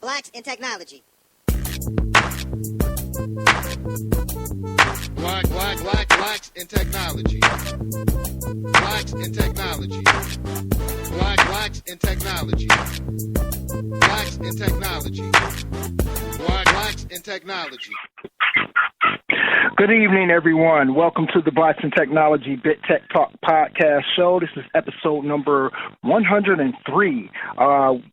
Blacks in Technology. Blacks in technology. Blacks in technology. Blacks in technology. Blacks in technology. Blacks in technology. Good evening, everyone. Welcome to the Blacks in Technology Bit Tech Talk podcast show. This is episode number 103.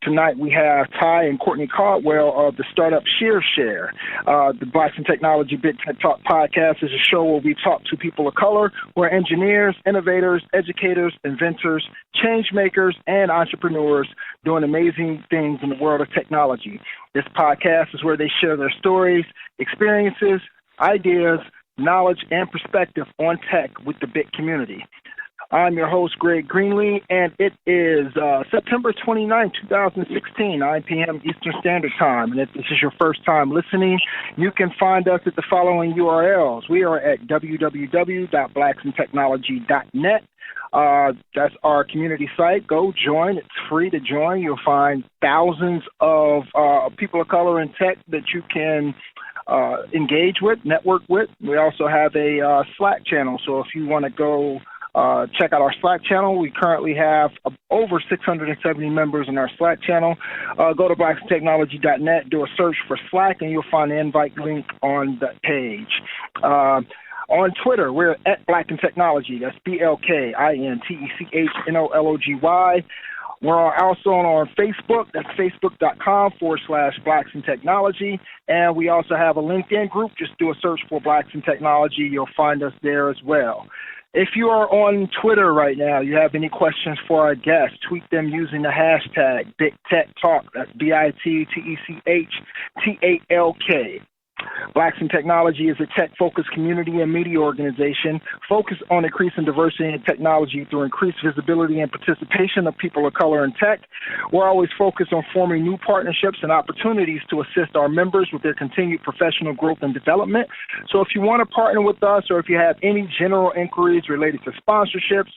Tonight we have Ty and Courtney Caldwell of the startup ShearShare. The Blacks in Technology Bit Tech Talk podcast is a show where we talk to people of color who are engineers, innovators, educators, inventors, change makers, and entrepreneurs doing amazing things in the world of technology. This podcast is where they share their stories, experiences, ideas, knowledge, and perspective on tech with the BIT community. I'm your host, Greg Greenlee, and it is September 29, 2016, 9 p.m. Eastern Standard Time. And if this is your first time listening, you can find us at the following URLs. We are at www.blacksintechnology.net. That's our community site. Go join. It's free to join. You'll find thousands of people of color in tech that you can engage with, network with. We also have a Slack channel. So if you want to go check out our Slack channel, we currently have over 670 members in our Slack channel. Go to blacksintechnology.net, do a search for Slack, and you'll find the invite link on the page. On Twitter, we're at Black in Technology. That's BLKINTECHNOLOGY. We're also on Facebook. That's facebook.com/Blacks in Technology. And we also have a LinkedIn group. Just do a search for Blacks in Technology. You'll find us there as well. If you are on Twitter right now, you have any questions for our guests, tweet them using the hashtag BitTechTalk. That's BITTECHTALK. Blacks in Technology is a tech-focused community and media organization focused on increasing diversity in technology through increased visibility and participation of people of color in tech. We're always focused on forming new partnerships and opportunities to assist our members with their continued professional growth and development. So if you want to partner with us or if you have any general inquiries related to sponsorships,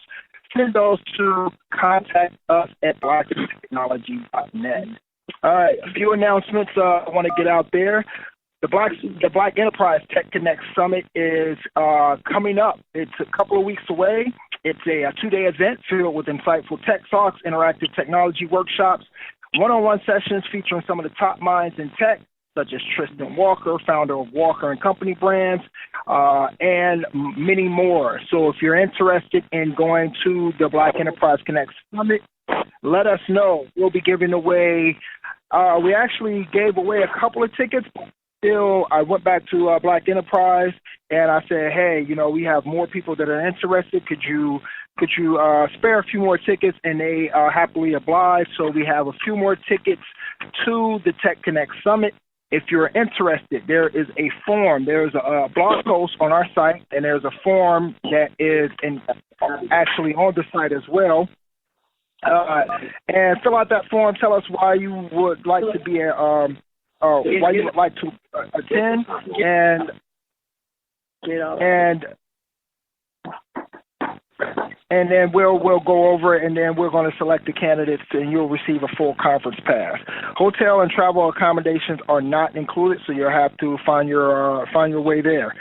send those to contact us at blacksintechnology.net. All right, a few announcements I want to get out there. The Black Enterprise Tech Connect Summit is coming up. It's a couple of weeks away. It's a two-day event filled with insightful tech talks, interactive technology workshops, one-on-one sessions featuring some of the top minds in tech, such as Tristan Walker, founder of Walker & Company Brands, and many more. So if you're interested in going to the Black Enterprise Connect Summit, let us know. We'll be giving away, we actually gave away a couple of tickets. Still, I went back to Black Enterprise and I said, hey, you know, we have more people that are interested. Could you spare a few more tickets? And they happily obliged. So we have a few more tickets to the Tech Connect Summit. If you're interested, there is a form. There's a blog post on our site, and there's a form that is actually on the site as well. And fill out that form. Tell us why you would like to be why you would like to attend, and then we'll go over it, and then we're going to select the candidates, and you'll receive a full conference pass. Hotel and travel accommodations are not included, so you'll have to find your way there.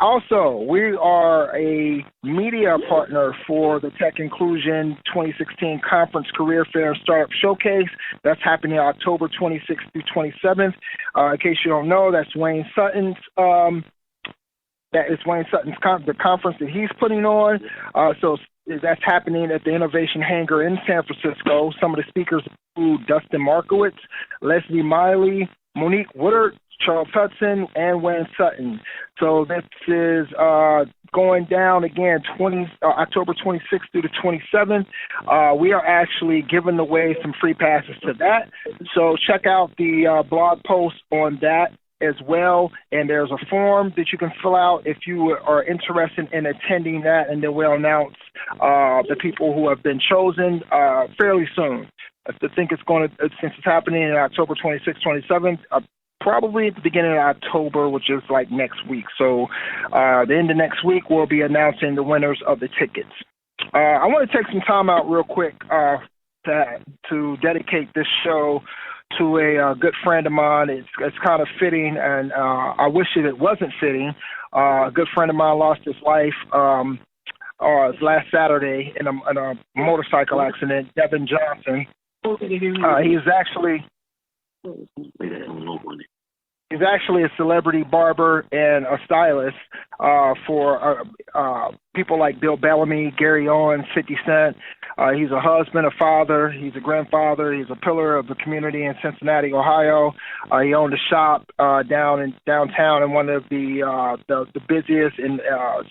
Also, we are a media partner for the Tech Inclusion 2016 Conference Career Fair Startup Showcase. That's happening October 26th through 27th. In case you don't know, that's Wayne Sutton's. The conference that he's putting on. So that's happening at the Innovation Hangar in San Francisco. Some of the speakers include Dustin Markowitz, Leslie Miley, Monique Woodard, Charles Hudson, and Wayne Sutton. So this is going down again October 26th through the 27th. We are actually giving away some free passes to that. So check out the blog post on that as well, and there's a form that you can fill out if you are interested in attending that, and then we'll announce the people who have been chosen fairly soon. I think it's since it's happening in October 26th, 27th, probably at the beginning of October, which is like next week. So the end of next week, we'll be announcing the winners of the tickets. I want to take some time out real quick to dedicate this show to a good friend of mine. It's kind of fitting, and I wish it wasn't fitting. A good friend of mine lost his life last Saturday in a motorcycle accident. Devin Johnson. He's actually a celebrity barber and a stylist for people like Bill Bellamy, Gary Owens, 50 Cent. He's a husband, a father. He's a grandfather. He's a pillar of the community in Cincinnati, Ohio. He owned a shop downtown in one of the busiest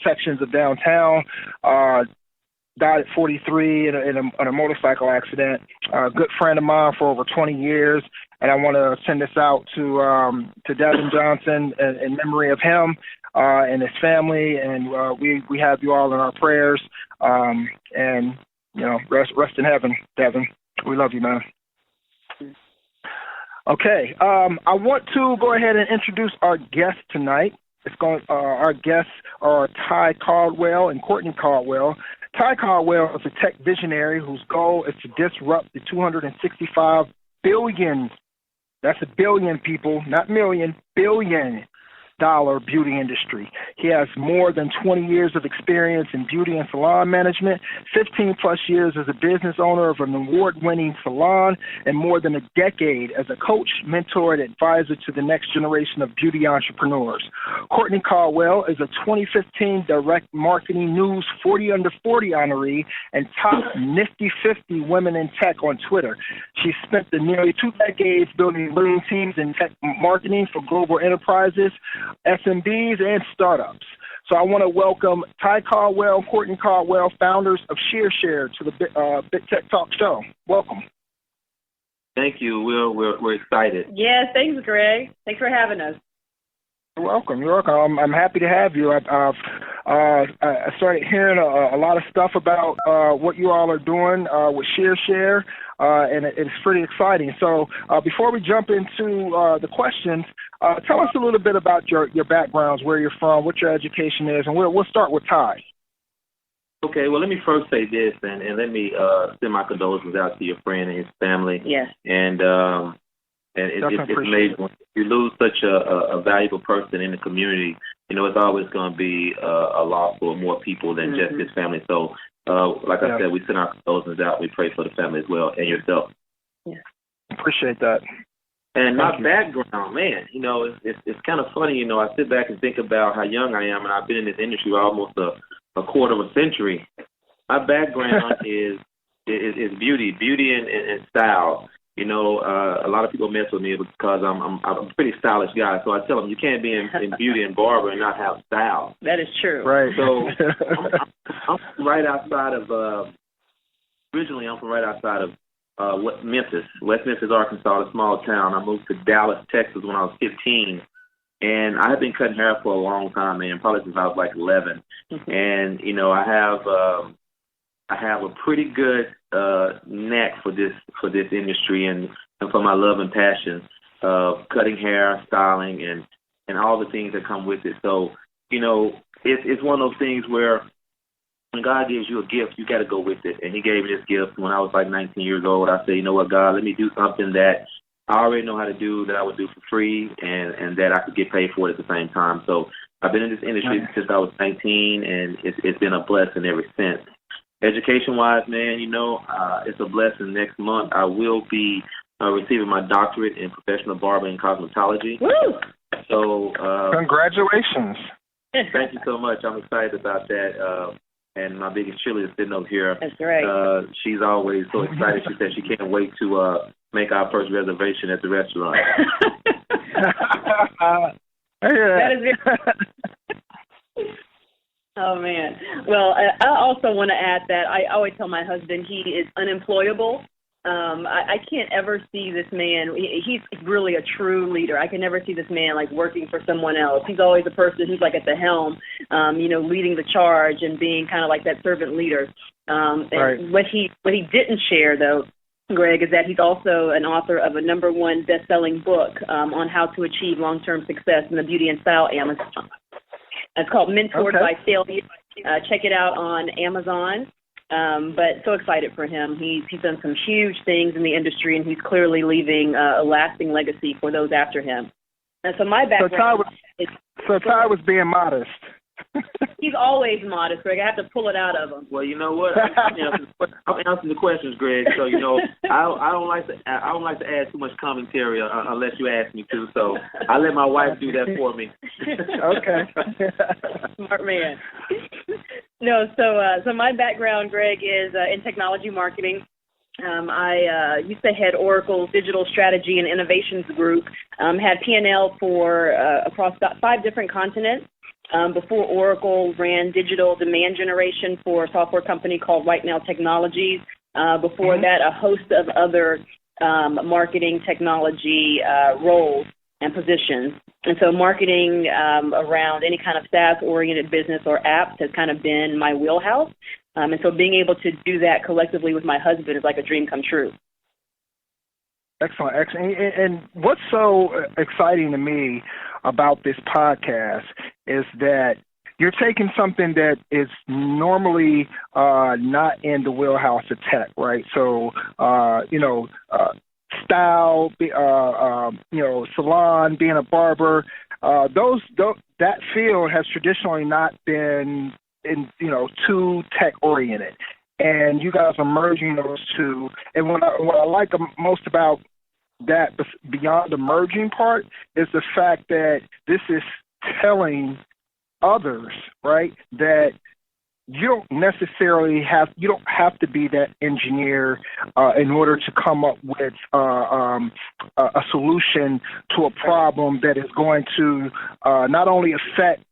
sections of downtown. Died at 43 in a motorcycle accident. A good friend of mine for over 20 years, and I want to send this out to Devin Johnson in memory of him and his family, and we have you all in our prayers. And rest in heaven, Devin. We love you, man. Okay, I want to go ahead and introduce our guests tonight. Our guests are Ty Caldwell and Courtney Caldwell. Ty Caldwell is a tech visionary whose goal is to disrupt the $265 billion, that's a billion people, not million, billion dollar beauty industry. He has more than 20 years of experience in beauty and salon management, 15 plus years as a business owner of an award-winning salon, and more than a decade as a coach, mentor, and advisor to the next generation of beauty entrepreneurs. Courtney Caldwell is a 2015 Direct Marketing News 40 Under 40 honoree and top Nifty 50 Women in Tech on Twitter. She spent the nearly 2 decades building leading teams in tech marketing for global enterprises, SMBs, and startups. So I want to welcome Ty Caldwell, Courtney Caldwell, founders of ShearShare, to the Big Tech Talk Show. Welcome. Thank you, Will. We're excited. Yes, thanks, Greg. Thanks for having us. You're welcome. You're welcome. I'm happy to have you. I started hearing a lot of stuff about what you all are doing with ShearShare, and it's pretty exciting. So before we jump into the questions, tell us a little bit about your backgrounds, where you're from, what your education is, and we'll start with Ty. Okay, well, let me first say this, and let me send my condolences out to your friend and his family. Yes. And it's amazing. When you lose such a valuable person in the community, it's always going to be a loss for more people than just his family. So, like I said, we send our condolences out. We pray for the family as well and yourself. Yeah. Appreciate that. And my background, man, it's kind of funny. I sit back and think about how young I am, and I've been in this industry almost a quarter of a century. My background is beauty and style. A lot of people mess with me because I'm a pretty stylish guy. So I tell them you can't be in beauty and barber and not have style. That is true. Right. So I'm from right outside of. Originally, I'm from right outside of Memphis, West Memphis, Arkansas, a small town. I moved to Dallas, Texas when I was 15. And I have been cutting hair for a long time, man, probably since I was like 11. And, I have a pretty good knack for this industry and for my love and passion of cutting hair, styling, and all the things that come with it. So, it's one of those things where when God gives you a gift, you got to go with it. And he gave me this gift when I was like 19 years old. I said, you know what, God, let me do something that I already know how to do, that I would do for free, and that I could get paid for it at the same time. So I've been in this industry since I was 19, and it's been a blessing ever since. Education-wise, man, it's a blessing. Next month I will be receiving my doctorate in professional barbering and cosmetology. Woo! So congratulations. Thank you so much. I'm excited about that. And my biggest cheerleader sitting over here. That's right. She's always so excited. She said she can't wait to make our first reservation at the restaurant. That is very Oh, man. Well, I also want to add that I always tell my husband he is unemployable. I can't ever see this man. He's really a true leader. I can never see this man like working for someone else. He's always a person who's like at the helm, leading the charge and being kind of like that servant leader. Right. And what he didn't share, though, Greg, is that he's also an author of a #1 best-selling book on how to achieve long-term success in the beauty and style Amazon. It's called Mentored by Failure. Check it out on Amazon. But so excited for him. He's done some huge things in the industry, and he's clearly leaving a lasting legacy for those after him. And so my background So Ty was being modest. He's always modest, Greg. I have to pull it out of him. Well, you know what? I'm answering the questions, Greg. So I don't like to add too much commentary unless you ask me to. So I let my wife do that for me. Okay. Smart man. No, so my background, Greg, is in technology marketing. I used to head Oracle's digital strategy and innovations group. Had P&L for across 5 different continents. Before Oracle, ran digital demand generation for a software company called Right Now Technologies. Before that, a host of other marketing technology roles and positions. And so marketing around any kind of SaaS-oriented business or apps has kind of been my wheelhouse. And so being able to do that collectively with my husband is like a dream come true. Excellent. And what's so exciting to me about this podcast is that you're taking something that is normally not in the wheelhouse of tech, right? So, style, salon, being a barber, that field has traditionally not been too tech oriented. And you guys are merging those two. And what I like most about that, beyond the merging part, is the fact that this is telling others, right, that you don't necessarily have to be that engineer in order to come up with a solution to a problem that is going to not only affect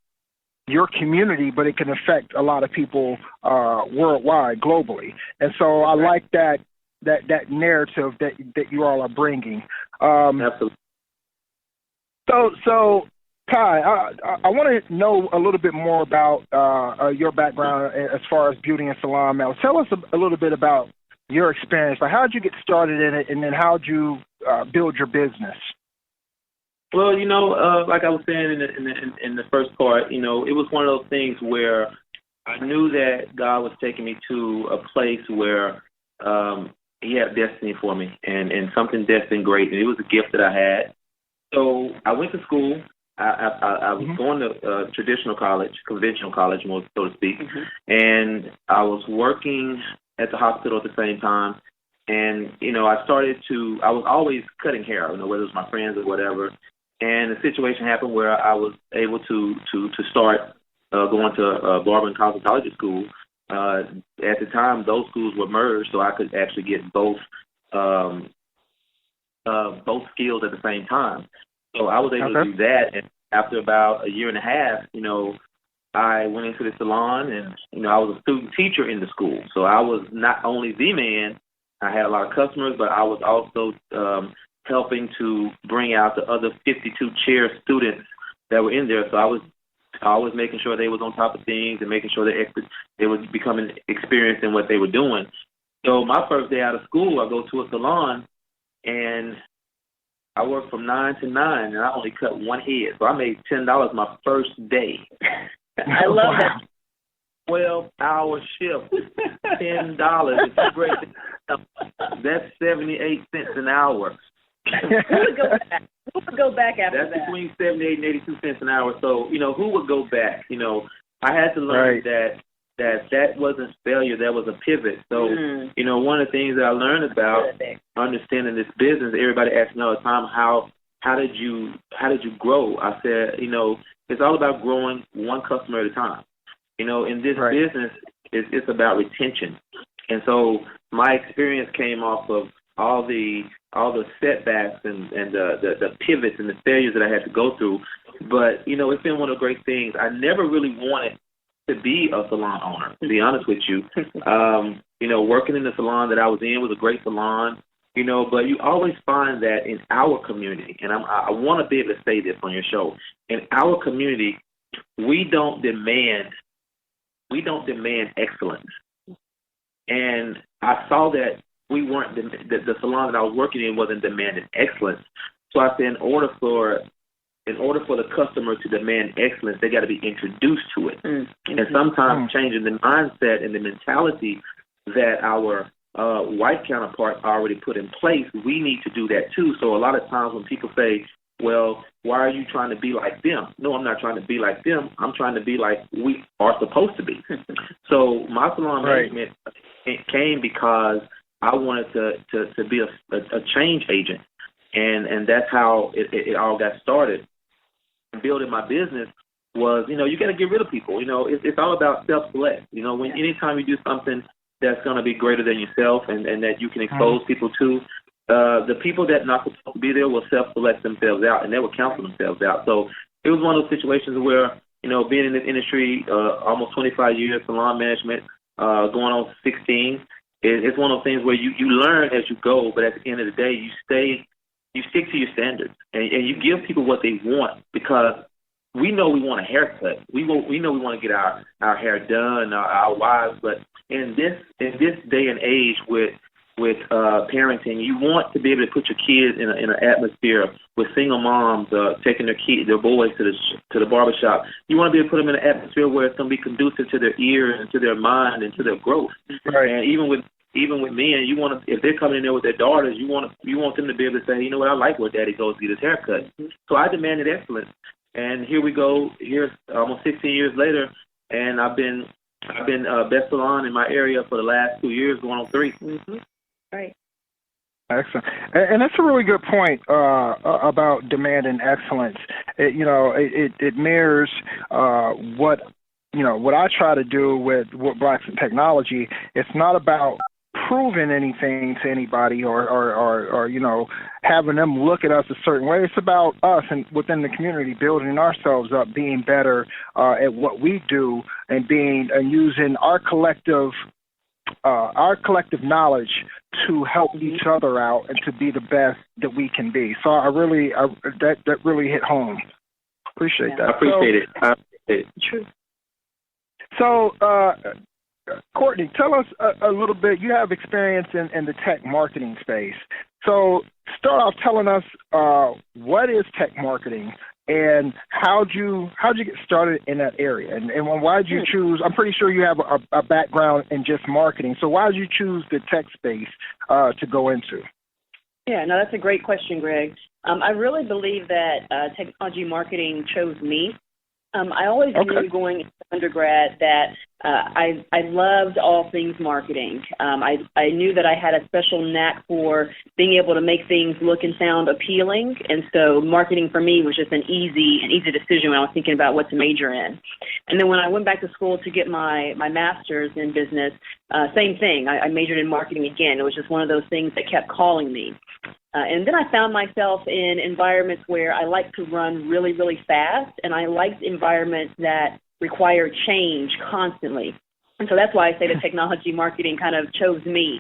your community, but it can affect a lot of people worldwide, globally. And so I like that narrative that you all are bringing. Absolutely. So Ty, I want to know a little bit more about your background as far as beauty and salon. Now, tell us a little bit about your experience. Like, how did you get started in it, and then how did you build your business? Well, like I was saying in the first part, it was one of those things where I knew that God was taking me to a place where He had destiny for me, and something destined great, and it was a gift that I had. So I went to school. I was going to traditional college, conventional college, more so to speak, and I was working at the hospital at the same time. And I was always cutting hair, whether it was my friends or whatever. And the situation happened where I was able to start going to barber and cosmetology school. At the time, those schools were merged, so I could actually get both skills at the same time. So I was able to do that, and after about a year and a half, I went into the salon, and I was a student teacher in the school. So I was not only the man, I had a lot of customers, but I was also helping to bring out the other 52 chair students that were in there. So I was always making sure they was on top of things and making sure they were becoming experienced in what they were doing. So my first day out of school, I go to a salon, and I worked from 9 to 9, and I only cut one head. So I made $10 my first day. I love that. 12-hour shift, $10. It's a great thing. That's 78 cents an hour. Who would go back after that? That's between 78 and 82 cents an hour. So, who would go back? I had to learn that wasn't failure, that was a pivot. So, one of the things that I learned about understanding this business, everybody asks me all the time, how did you grow? I said, it's all about growing one customer at a time. In this business, it's about retention. And so my experience came off of all the setbacks and the pivots and the failures that I had to go through. But, it's been one of the great things. I never really wanted to be a salon owner, to be honest with you. Working in the salon that I was in was a great salon, but you always find that in our community, and I want to be able to say this on your show, in our community, we don't demand excellence. And I saw that we weren't, the salon that I was working in wasn't demanding excellence. So I said, in order for the customer to demand excellence, they got to be introduced to it. And sometimes changing the mindset and the mentality that our white counterparts already put in place, we need to do that too. So a lot of times when people say, well, why are you trying to be like them? No, I'm not trying to be like them. I'm trying to be like we are supposed to be. So my salon management came because I wanted to be a change agent. And that's how it all got started. Building my business was, you got to get rid of people. It's all about self-select. Anytime you do something that's going to be greater than yourself and that you can expose people to, the people that not supposed to be there will self-select themselves out, and they will cancel themselves out. So it was one of those situations where, being in this industry, almost 25 years, salon management, going on 16, it's one of those things where you learn as you go, but at the end of the day, you stick to your standards, and you give people what they want, because we know we want a haircut. We know we want to get our hair done, our wives, but in this day and age with parenting, you want to be able to put your kids in an atmosphere with single moms taking their boys to the barbershop. You want to be able to put them in an atmosphere where it's going to be conducive to their ears and to their mind and to their growth. Right. And even with men, you want to, if they're coming in there with their daughters, you want them to be able to say, I like where Daddy goes to get his haircut. So I demanded excellence, and here we go. Here's almost 16 years later, and I've been best salon in my area for the last 2 years, going on 3. Mm-hmm. Right. Excellent, and that's a really good point about demand and excellence. It mirrors what I try to do with Blacks in Technology. It's not about proving anything to anybody or having them look at us a certain way. It's about us and within the community building ourselves up, being better at what we do, and using our collective knowledge to help each other out and to be the best that we can be. So that really hit home. Appreciate that. I appreciate it. True. So, Courtney, tell us a little bit. You have experience in the tech marketing space. So start off telling us what is tech marketing, and how'd you get started in that area, and why did you choose? I'm pretty sure you have a background in just marketing. So why did you choose the tech space to go into? Yeah, no, that's a great question, Greg. I really believe that technology marketing chose me. I always knew going into undergrad that I loved all things marketing. I knew that I had a special knack for being able to make things look and sound appealing, and so marketing for me was just an easy decision when I was thinking about what to major in. And then when I went back to school to get my master's in business, same thing. I majored in marketing again. It was just one of those things that kept calling me. And then I found myself in environments where I like to run really, really fast, and I liked environments that require change constantly. And so that's why I say that technology marketing kind of chose me.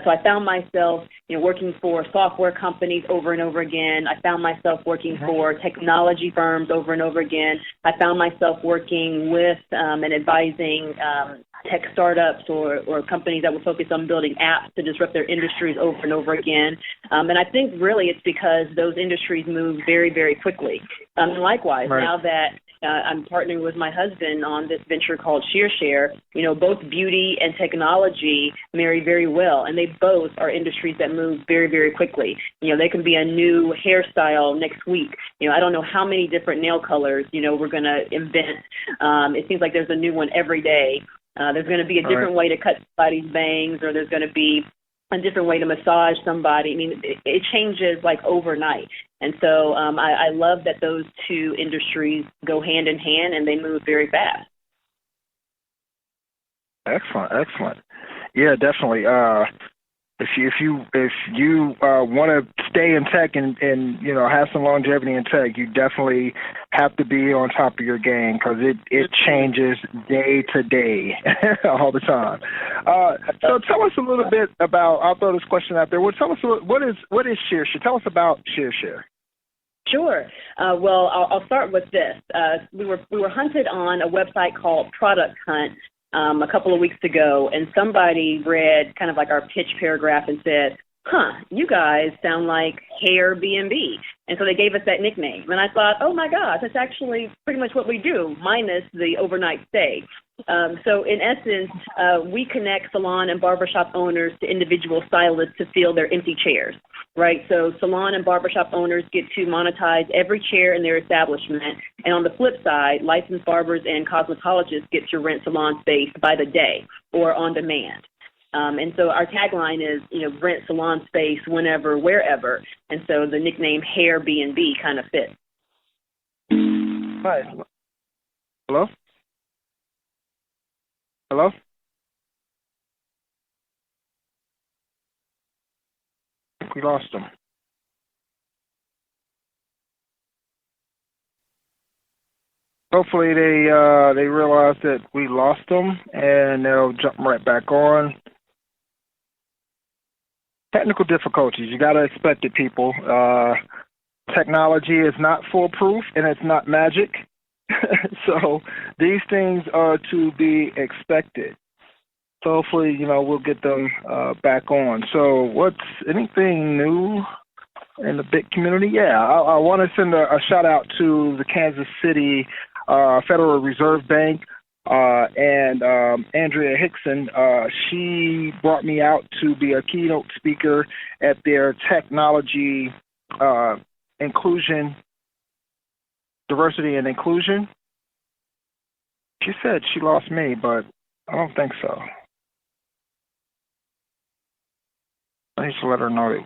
So I found myself, working for software companies over and over again. I found myself working for technology firms over and over again. I found myself working with and advising tech startups or companies that were focused on building apps to disrupt their industries over and over again. And I think really it's because those industries move very, very quickly. And likewise, now that I'm partnering with my husband on this venture called ShearShare, both beauty and technology marry very well, and they both are industries that move very, very quickly. They can be a new hairstyle next week. I don't know how many different nail colors, we're going to invent. It seems like there's a new one every day. There's going to be a different way to cut somebody's bangs, or there's going to be a different way to massage somebody. I mean, it changes like overnight. And so I love that those two industries go hand in hand, and they move very fast. Excellent. Yeah, definitely. If you want to stay in tech and have some longevity in tech, you definitely have to be on top of your game, because it changes day to day all the time. So tell us a little bit about. I'll throw this question out there. Well, tell us what is ShearShare? Tell us about ShearShare. Sure. Well, I'll start with this. We were hunted on a website called Product Hunt a couple of weeks ago, and somebody read kind of like our pitch paragraph and said, you guys sound like Hair B&B. And so they gave us that nickname. And I thought, oh, my gosh, that's actually pretty much what we do, minus the overnight stay. So in essence, we connect salon and barbershop owners to individual stylists to fill their empty chairs, right? So salon and barbershop owners get to monetize every chair in their establishment. And on the flip side, licensed barbers and cosmetologists get to rent salon space by the day or on demand. And so our tagline is, rent salon space whenever, wherever. And so the nickname Hair B&B kind of fits. Hi. Hello? Hello? I think we lost them. Hopefully they realize that we lost them and they'll jump right back on. Technical difficulties. You got to expect it, people. Technology is not foolproof and it's not magic. So these things are to be expected. So hopefully, we'll get them back on. So what's anything new in the big community? Yeah, I want to send a shout out to the Kansas City Federal Reserve Bank. And Andrea Hickson, she brought me out to be a keynote speaker at their technology inclusion, diversity and inclusion. She said she lost me, but I don't think so. I need to let her know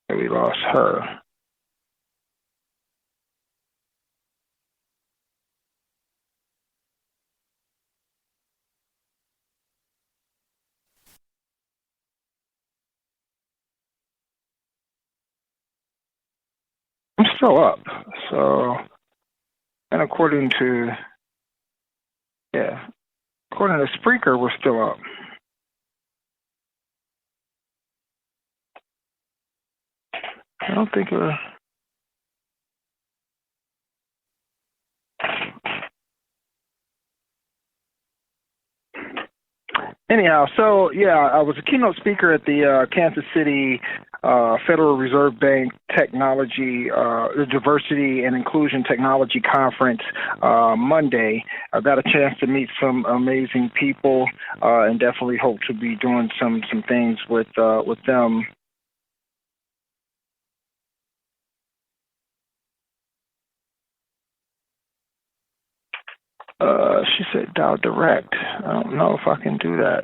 that we lost her. I'm still up, so, and according to Spreaker, we're still up. I don't think anyhow, so I was a keynote speaker at the Kansas City Federal Reserve Bank Technology, Diversity and Inclusion Technology Conference Monday. I got a chance to meet some amazing people and definitely hope to be doing some things with them. She said dial direct. I don't know if I can do that.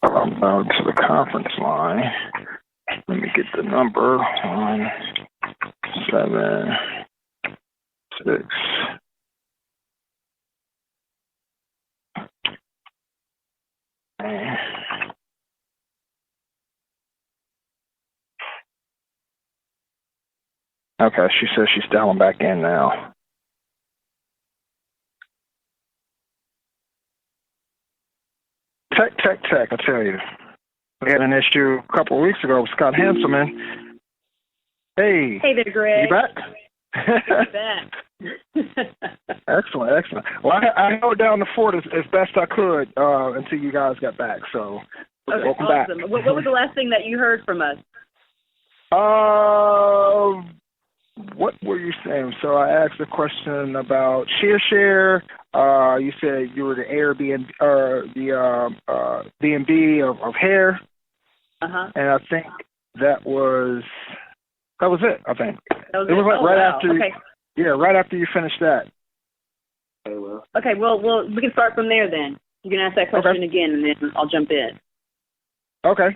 I'm down to the conference line. Let me get the number. 176. Okay, she says she's dialing back in now. Tech, I tell you. We had an issue a couple of weeks ago with Scott Hanselman. Hey. Hey there, Greg. You back? Back. Excellent. Well, I held down the fort as best I could until you guys got back, so welcome awesome. back. What was the last thing that you heard from us? What were you saying? So I asked a question about ShearShare. You said you were the Airbnb or the B&B of hair. Uh-huh. And I think that was it. I think it was right wow. after. Okay. Yeah, right after you finished that. Okay. Well, we can start from there then. You can ask that question again, and then I'll jump in. Okay.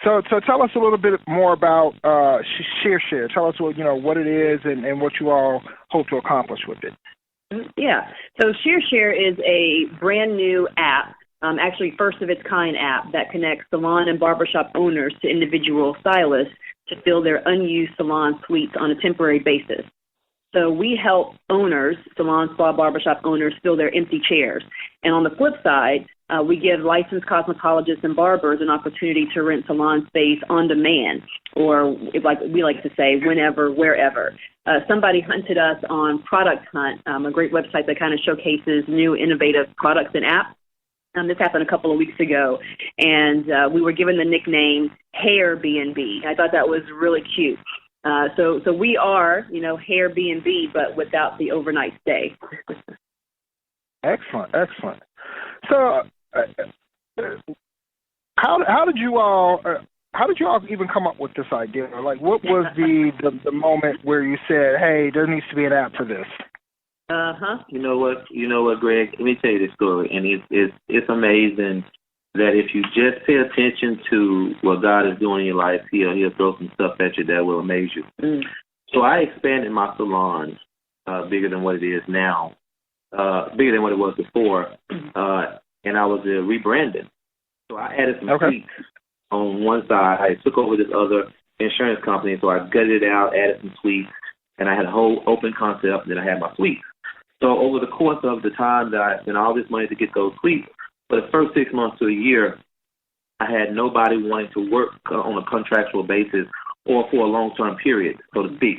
So tell us a little bit more about ShearShare. Tell us what it is and what you all hope to accomplish with it. Yeah. So ShearShare is a brand new app, actually first of its kind app that connects salon and barbershop owners to individual stylists to fill their unused salon suites on a temporary basis. So we help owners, salon, spa, barbershop owners, fill their empty chairs. And on the flip side, we give licensed cosmetologists and barbers an opportunity to rent salon space on demand, or like we like to say, whenever, wherever. Somebody hunted us on Product Hunt, a great website that kind of showcases new innovative products and apps. This happened a couple of weeks ago, and we were given the nickname Hair B&B. I thought that was really cute. So we are, Hair B&B, but without the overnight stay. Excellent. So, how did you all even come up with this idea? Like, what was the moment where you said, "Hey, there needs to be an app for this"? You know what, Greg? Let me tell you this story, and it's amazing that if you just pay attention to what God is doing in your life, He'll throw some stuff at you that will amaze you. So I expanded my salon bigger than what it is now, bigger than what it was before, and I was rebranding. So I added some tweaks on one side. I took over this other insurance company, so I gutted it out, added some tweaks, and I had a whole open concept, and then I had my tweaks. So over the course of the time that I spent all this money to get those tweaks, for the first 6 months to a year, I had nobody wanting to work on a contractual basis or for a long-term period, so to speak.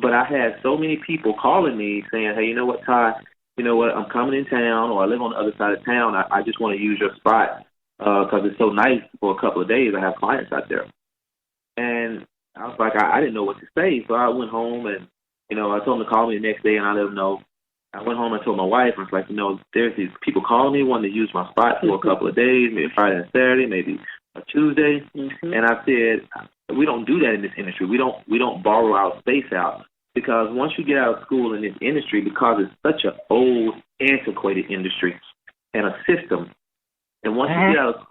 But I had so many people calling me saying, "Hey, you know what, Ty? You know what, I'm coming in town, or I live on the other side of town. I just want to use your spot because it's so nice for a couple of days. I have clients out there." And I was like, I didn't know what to say. So I went home and, I told them to call me the next day, and I let them know. I went home and told my wife, I was like, there's these people calling me wanting to use my spot for a couple of days, maybe Friday and Saturday, maybe a Tuesday. And I said, we don't do that in this industry. We don't borrow our space out, because once you get out of school in this industry, because it's such an old, antiquated industry and a system, and once you get out of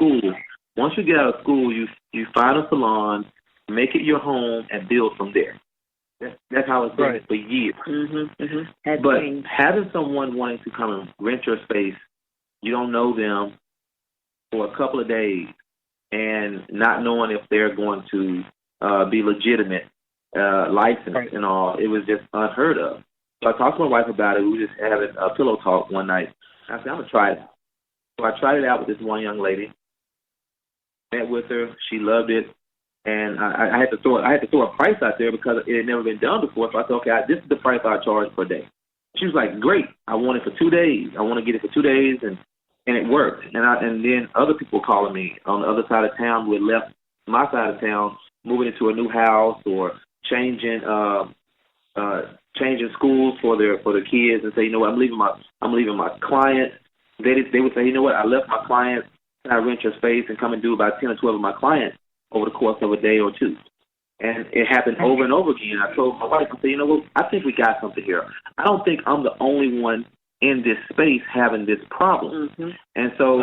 school, you find a salon, make it your home, and build from there. That's how it's been for years. But having someone wanting to come and rent your space, you don't know them, for a couple of days, and not knowing if they're going to be legitimate, licensed and all, it was just unheard of. So I talked to my wife about it. We were just having a pillow talk one night. I said, I'm going to try it. So I tried it out with this one young lady. Met with her. She loved it. And I had to throw a price out there because it had never been done before. So I said, okay, this is the price I charge per day. She was like, great. I want it for 2 days. I want to get it for 2 days, and it worked. And then other people calling me on the other side of town who had left my side of town, moving into a new house or changing schools for their kids, and say, you know what, I'm leaving my clients. They would say, you know what, I left my clients. Can I rent your space and come and do about 10 or 12 of my clients over the course of a day or two? And it happened over and over again. I told my wife, I said, you know what, I think we got something here. I don't think I'm the only one in this space having this problem. And so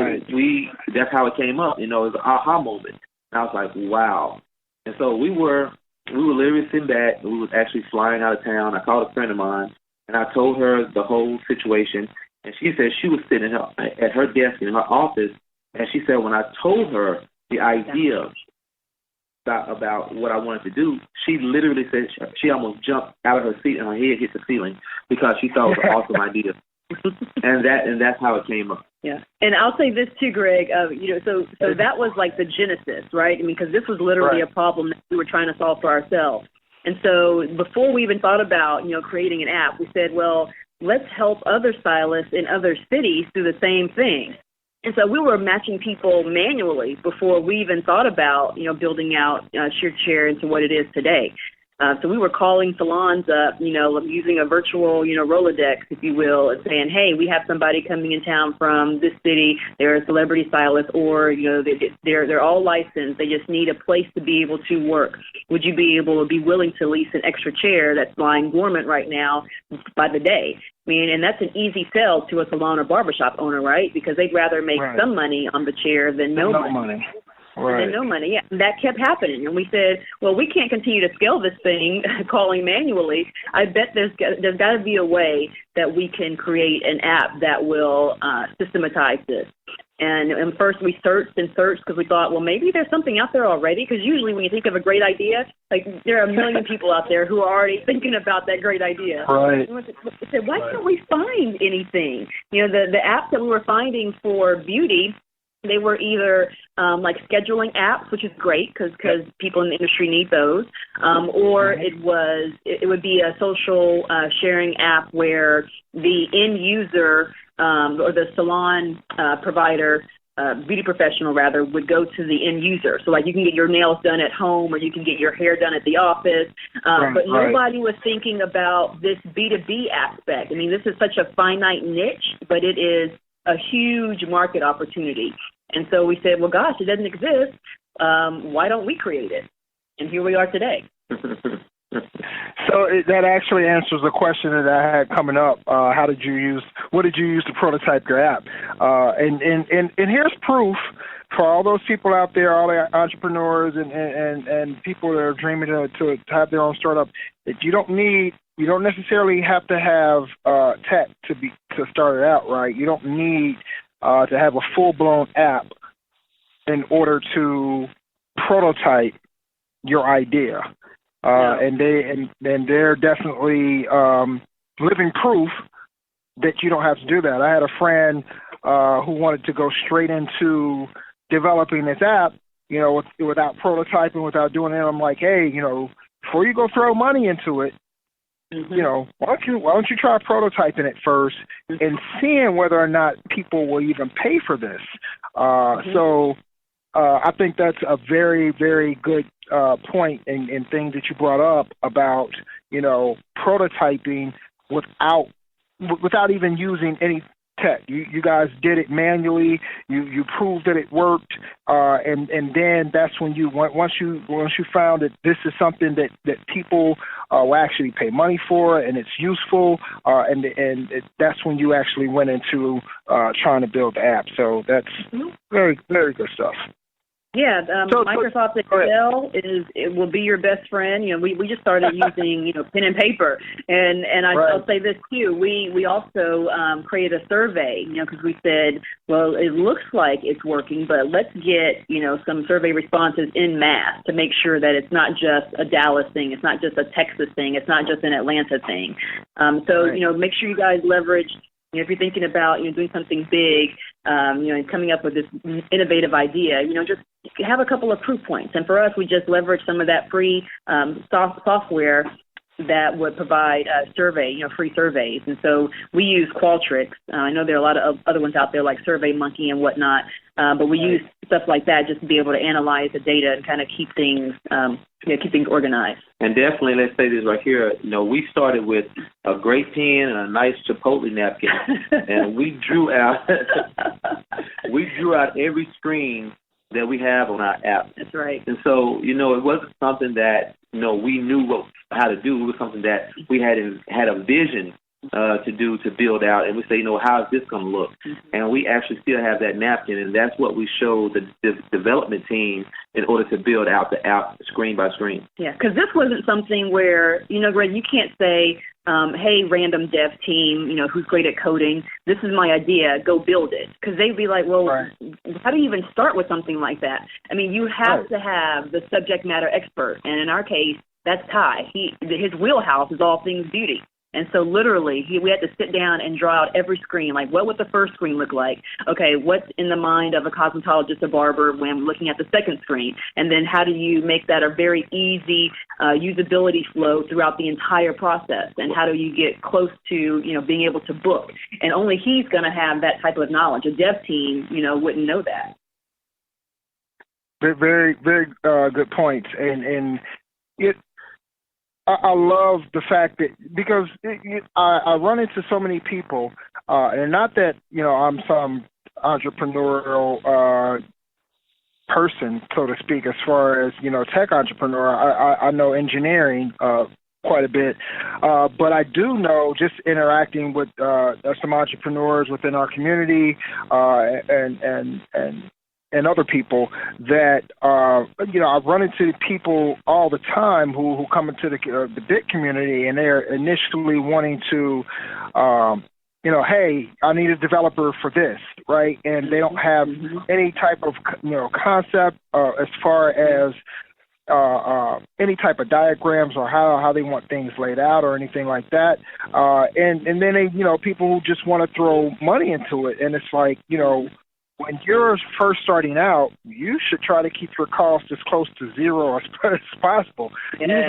that's how it came up. It was an aha moment. And I was like, wow. And so we were literally sitting back, and we was actually flying out of town. I called a friend of mine, and I told her the whole situation. And she said she was sitting at her desk in her office, and she said when I told her the idea about what I wanted to do, she literally said she almost jumped out of her seat and her head hit the ceiling because she thought it was an awesome idea. And that's how it came up. Yeah, and I'll say this too, Greg. So that was like the genesis, right? I mean, because this was literally a problem that we were trying to solve for ourselves. And so before we even thought about creating an app, we said, well, let's help other stylists in other cities do the same thing. And so we were matching people manually before we even thought about building out ShearShare into what it is today. So we were calling salons up, using a virtual, Rolodex, if you will, and saying, hey, we have somebody coming in town from this city. They're a celebrity stylist, or, they're all licensed. They just need a place to be able to work. Would you be willing to lease an extra chair that's lying dormant right now by the day? I mean, and that's an easy sell to a salon or barbershop owner, right? Because they'd rather make some money on the chair than no money. And no money, And that kept happening. And we said, well, we can't continue to scale this thing calling manually. I bet there's got to be a way that we can create an app that will systematize this. And first we searched because we thought, well, maybe there's something out there already. Because usually when you think of a great idea, like there are a million people out there who are already thinking about that great idea. Right. And we said, why can't we find anything? You know, the apps that we were finding for beauty, they were either like scheduling apps, which is great because people in the industry need those, or it would be a social sharing app where the end user or the salon provider, beauty professional rather, would go to the end user. So like you can get your nails done at home or you can get your hair done at the office, but nobody was thinking about this B2B aspect. I mean, this is such a finite niche, but it is a huge market opportunity. And so we said, well, gosh, it doesn't exist. Why don't we create it? And here we are today. So that actually answers the question that I had coming up. What did you use to prototype your app? And here's proof for all those people out there, all the entrepreneurs and people that are dreaming to have their own startup, that you don't necessarily have to have tech to start it out, right? You don't need to have a full-blown app in order to prototype your idea. And they're definitely living proof that you don't have to do that. I had a friend who wanted to go straight into developing this app, you know, without prototyping, without doing it. I'm like, hey, you know, before you go throw money into it, you know, why don't you try prototyping it first and seeing whether or not people will even pay for this? So I think that's a very, very good point and thing that you brought up about, you know, prototyping without even using any tech. You guys did it manually. You proved that it worked, and then that's when once you found that this is something that people will actually pay money for and it's useful, that's when you actually went into trying to build the app. So that's very, very good stuff. Yeah, Microsoft Excel it will be your best friend. You know, we just started using, you know, pen and paper, and I'll say this too. We also created a survey, you know, because we said, well, it looks like it's working, but let's get, you know, some survey responses en masse to make sure that it's not just a Dallas thing, it's not just a Texas thing, it's not just an Atlanta thing. You know, make sure you guys leverage. You know, if you're thinking about, you know, doing something big, you know, and coming up with this innovative idea, you know, just have a couple of proof points. And for us, we just leverage some of that free software that would provide free surveys. And so we use Qualtrics. I know there are a lot of other ones out there like SurveyMonkey and whatnot, but we use stuff like that just to be able to analyze the data and kind of keep things organized. And definitely, let's say this right here, you know, we started with a great pen and a nice Chipotle napkin, and we drew out every screen that we have on our app. That's right. And so, you know, it wasn't something that, you know, we knew how to do. It was something that we had a vision to build out, and we say, you know, how is this going to look? And we actually still have that napkin, and that's what we show the development team in order to build out the app screen by screen. Yeah, because this wasn't something where, you know, Greg, you can't say, hey, random dev team, you know, who's great at coding, this is my idea, go build it. Because they'd be like, well, how do you even start with something like that? I mean, you have to have the subject matter expert, and in our case, that's Ty. His wheelhouse is all things beauty. And so literally, we had to sit down and draw out every screen, like what would the first screen look like? Okay, what's in the mind of a cosmetologist or barber when looking at the second screen? And then how do you make that a very easy usability flow throughout the entire process? And how do you get close to, you know, being able to book? And only he's going to have that type of knowledge. A dev team, you know, wouldn't know that. Very, very good points. And I love the fact that, because I run into so many people, and not that, you know, I'm some entrepreneurial person, so to speak, as far as, you know, tech entrepreneur. I know engineering quite a bit, but I do know, just interacting with some entrepreneurs within our community and other people, that, you know, I've run into people all the time who come into the big community, and they're initially wanting to hey, I need a developer for this, right? And they don't have any type of, concept as far as any type of diagrams or how they want things laid out or anything like that. And then they, people who just want to throw money into it. And it's like, when you're first starting out, you should try to keep your costs as close to zero as possible. Yeah. Use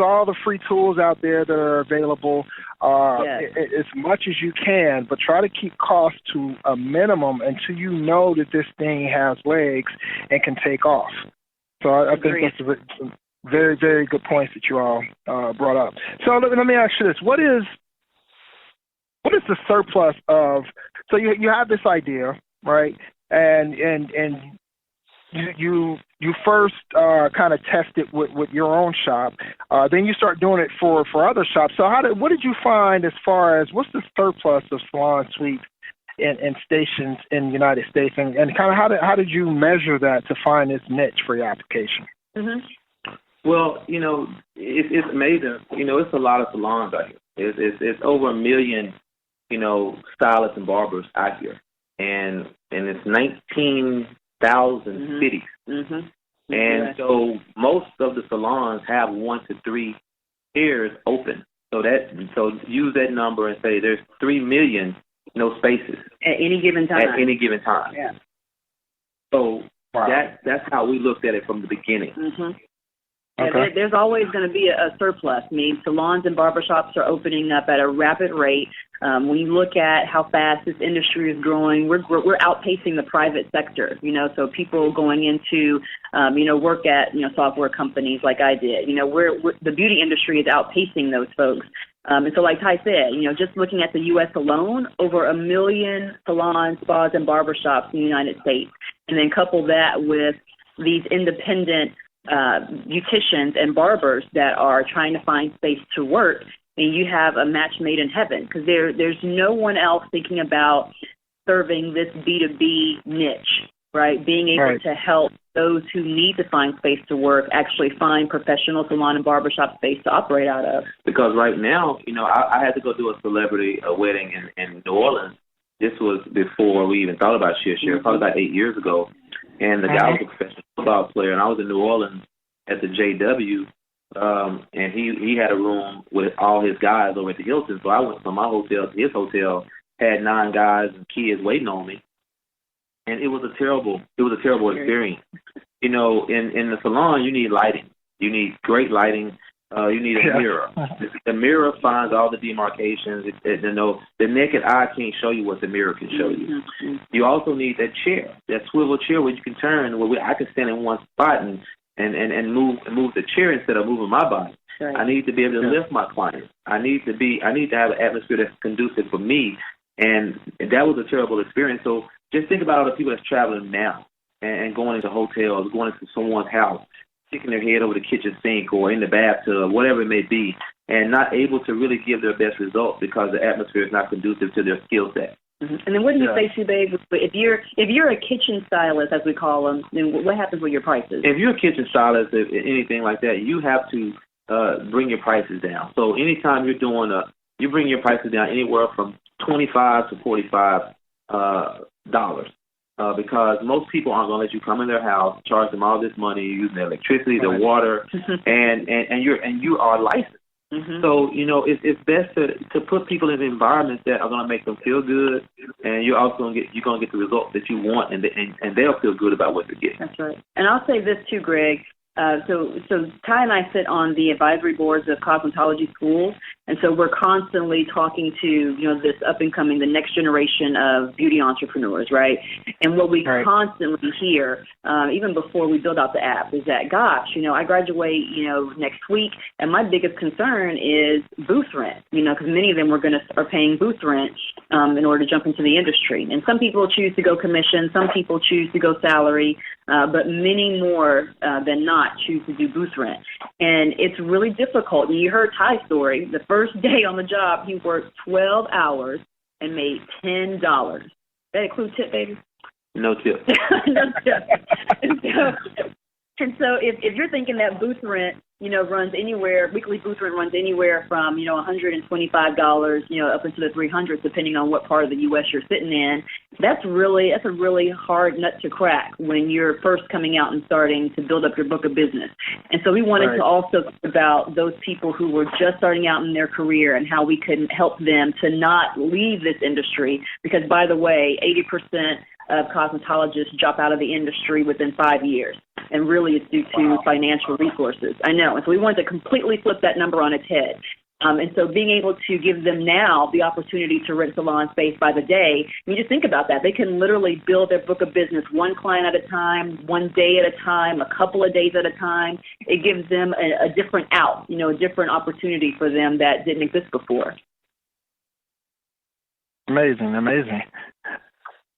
all the free tools out there that are available as much as you can, but try to keep costs to a minimum until you know that this thing has legs and can take off. So I think that's some very, very good points that you all brought up. So let me ask you this: what is the surplus of? So you have this idea, right? And you first kind of test it with your own shop. Then you start doing it for other shops. So what did you find as far as what's the surplus of salon suites and stations in the United States, and kind of how did you measure that to find this niche for your application? Mm-hmm. Well, it's amazing. It's a lot of salons out here. It's over 1 million, stylists and barbers out here, and it's 19,000 cities. Mm-hmm. And so most of the salons have 1 to 3 chairs open. So use that number and say there's 3 million spaces at any given time. Yeah. So that's how we looked at it from the beginning. Mm-hmm. Yeah, there's always going to be a surplus. I mean, salons and barbershops are opening up at a rapid rate. When you look at how fast this industry is growing, we're outpacing the private sector. So people going into work at software companies like I did. The beauty industry is outpacing those folks. And so like Ty said, just looking at the U.S. alone, over 1 million salons, spas, and barbershops in the United States. And then couple that with these independent beauticians and barbers that are trying to find space to work, and you have a match made in heaven, because there's no one else thinking about serving this B2B niche, right? Being able to help those who need to find space to work actually find professional salon and barbershop space to operate out of. Because right now, I had to go do a wedding in New Orleans. This was before we even thought about ShearShare, probably about 8 years ago. And the guy was a professional football player, and I was in New Orleans at the JW, and he had a room with all his guys over at the Hilton. So I went from my hotel to his hotel, had 9 guys and kids waiting on me, and it was a terrible experience. In the salon, you need lighting. You need great lighting. You need a mirror. The mirror finds all the demarcations. The naked eye can't show you what the mirror can show you. You also need that chair, that swivel chair where you can turn, where I can stand in one spot and move the chair instead of moving my body. Right. I need to be able to lift my clients. I need to have an atmosphere that's conducive for me, and that was a terrible experience. So just think about all the people that's traveling now and going into hotels, going into someone's house, sticking their head over the kitchen sink or in the bathtub, whatever it may be, and not able to really give their best results because the atmosphere is not conducive to their skill set. Mm-hmm. And then what do you say, Sue Babe? If you're a kitchen stylist, as we call them, then what happens with your prices? If you're a kitchen stylist, anything like that, you have to bring your prices down. So anytime you're doing you bring your prices down anywhere from $25 to $45 because most people aren't going to let you come in their house, charge them all this money, using the electricity, the water, and you are licensed. Mm-hmm. So it's best to put people in environments that are going to make them feel good, and you're also going to get the results that you want, and they'll feel good about what they're getting. That's right. And I'll say this too, Greg. So Ty and I sit on the advisory boards of cosmetology schools, and so we're constantly talking to this up and coming, the next generation of beauty entrepreneurs, right? And what we constantly hear, even before we build out the app, is that, gosh, I graduate, next week, and my biggest concern is booth rent, because many of them are paying booth rent in order to jump into the industry. And some people choose to go commission, some people choose to go salary, but many more than not choose to do booth rent. And it's really difficult. And you heard Ty's story. The first day on the job, he worked 12 hours and made $10. That include tip, baby? No tip. No tip. And so if you're thinking that booth rent, runs anywhere, weekly booth rent runs anywhere from, $125, up into the 300s, depending on what part of the U.S. you're sitting in. That's a really hard nut to crack when you're first coming out and starting to build up your book of business. And so we wanted to also think about those people who were just starting out in their career and how we could help them to not leave this industry, because, by the way, 80% of cosmetologists drop out of the industry within 5 years, and really it's due to financial resources. I know. And so we wanted to completely flip that number on its head. And so being able to give them now the opportunity to rent salon space by the day, you just think about that. They can literally build their book of business one client at a time, one day at a time, a couple of days at a time. It gives them a different out, a different opportunity for them that didn't exist before. Amazing.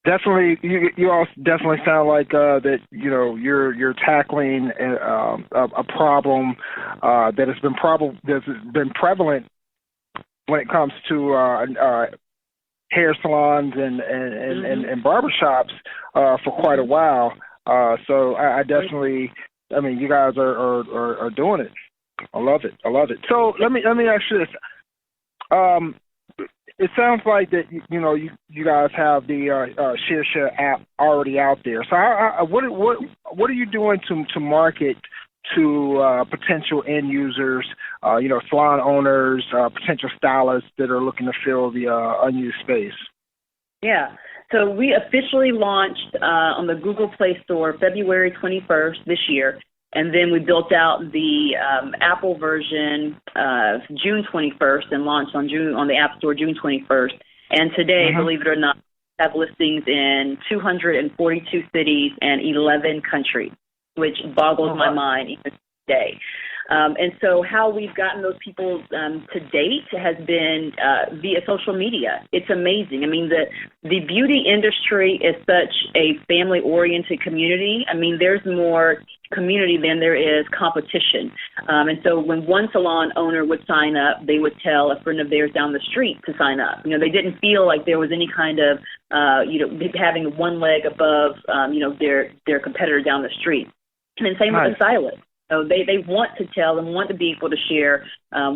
Definitely, you all definitely sound like that. You're tackling a problem that has been prevalent when it comes to hair salons and barbershops for quite a while. So I definitely, you guys are doing it. I love it. So let me ask you this. It sounds like that you guys have the ShearShare app already out there. So what are you doing to market to potential end users, salon owners, potential stylists that are looking to fill the unused space? Yeah. So we officially launched on the Google Play Store February 21st this year. And then we built out the Apple version June 21st and launched on the App Store June 21st. And today, believe it or not, we have listings in 242 cities and 11 countries, which boggles my mind even today. And so how we've gotten those people to date has been via social media. It's amazing. The beauty industry is such a family-oriented community. There's more community than there is competition. And so when one salon owner would sign up, they would tell a friend of theirs down the street to sign up. They didn't feel like there was any kind of, having one leg above, their competitor down the street. And then same with the stylist. So they want to tell and want to be able to share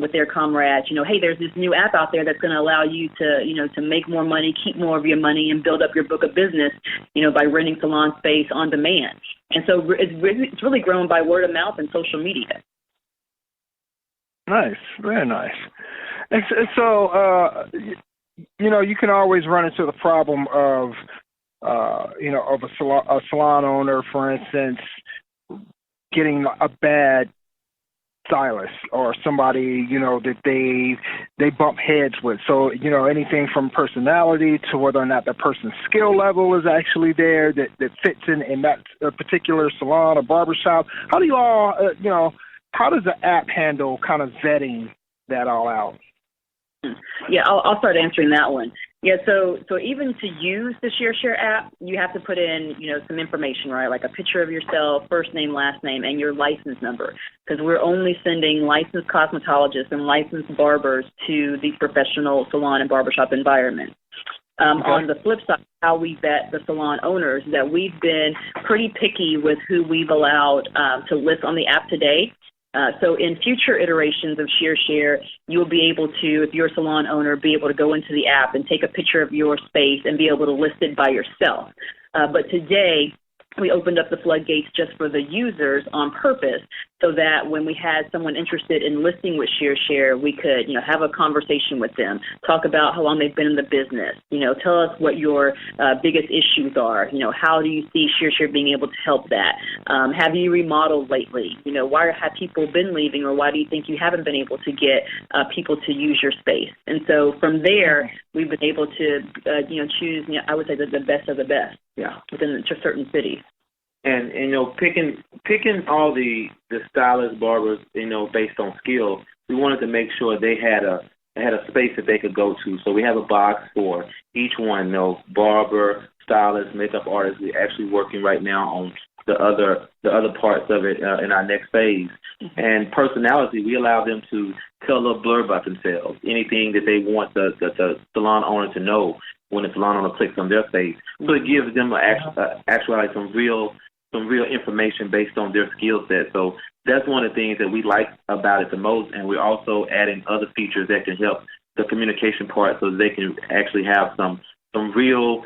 with their comrades, hey, there's this new app out there that's going to allow you to make more money, keep more of your money, and build up your book of business, by renting salon space on demand. And so it's really grown by word of mouth and social media. Nice, very nice. And so, you can always run into the problem of, of a salon owner, for instance, getting a bad stylist or somebody, that they bump heads with. So, anything from personality to whether or not that person's skill level is actually there that fits in that particular salon or barbershop. How do you all, how does the app handle kind of vetting that all out? Yeah, I'll start answering that one. Yeah, so even to use the ShearShare app, you have to put in, some information, right? Like a picture of yourself, first name, last name, and your license number, because we're only sending licensed cosmetologists and licensed barbers to the professional salon and barbershop environment. On the flip side, how we vet the salon owners, that we've been pretty picky with who we've allowed to list on the app today. So in future iterations of ShearShare, you'll be able to, if you're a salon owner, be able to go into the app and take a picture of your space and be able to list it by yourself. But today, we opened up the floodgates just for the users on purpose, so that when we had someone interested in listing with ShearShare, we could, have a conversation with them, talk about how long they've been in the business, tell us what your biggest issues are, how do you see ShearShare being able to help that? Have you remodeled lately? Why have people been leaving, or why do you think you haven't been able to get people to use your space? And so from there, we've been able to, choose, I would say, the best of the best, within certain cities. And picking all the stylists, barbers, based on skill, we wanted to make sure they had a space that they could go to. So we have a box for each one. Barber, stylist, makeup artist. We're actually working right now on the other parts of it in our next phase. And personality, we allow them to tell a little blurb about themselves, anything that they want the salon owner to know when the salon owner clicks on their face. So it gives them actually some real some real information based on their skill set. So that's one of the things that we like about it the most, and we're also adding other features that can help the communication part so that they can actually have some real,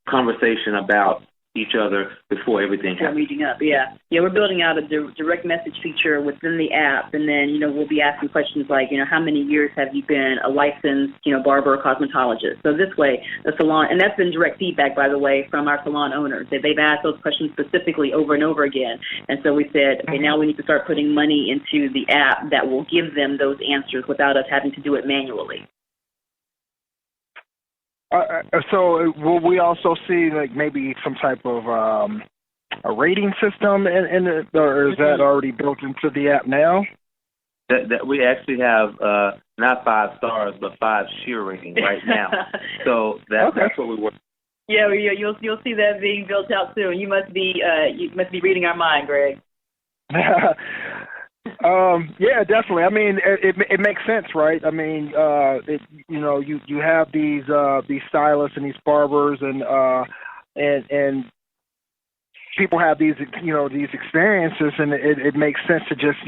conversation about each other before everything happens. Reading up, yeah. Yeah, we're building out a direct message feature within the app, and then, we'll be asking questions like, how many years have you been a licensed, barber or cosmetologist? So this way, the salon, and that's been direct feedback, by the way, from our salon owners. They've asked those questions specifically over and over again. And so we said, okay, now we need to start putting money into the app that will give them those answers without us having to do it manually. So will we also see maybe some type of a rating system in it, or is that already built into the app now? That we actually have not 5 stars but 5 sheer ratings right now. So that's what we work. Yeah, you'll see that being built out soon. You must be reading our mind, Greg. Yeah, definitely. I mean, it makes sense, right? I mean, you have these stylists and these barbers and people have these experiences, and it makes sense to just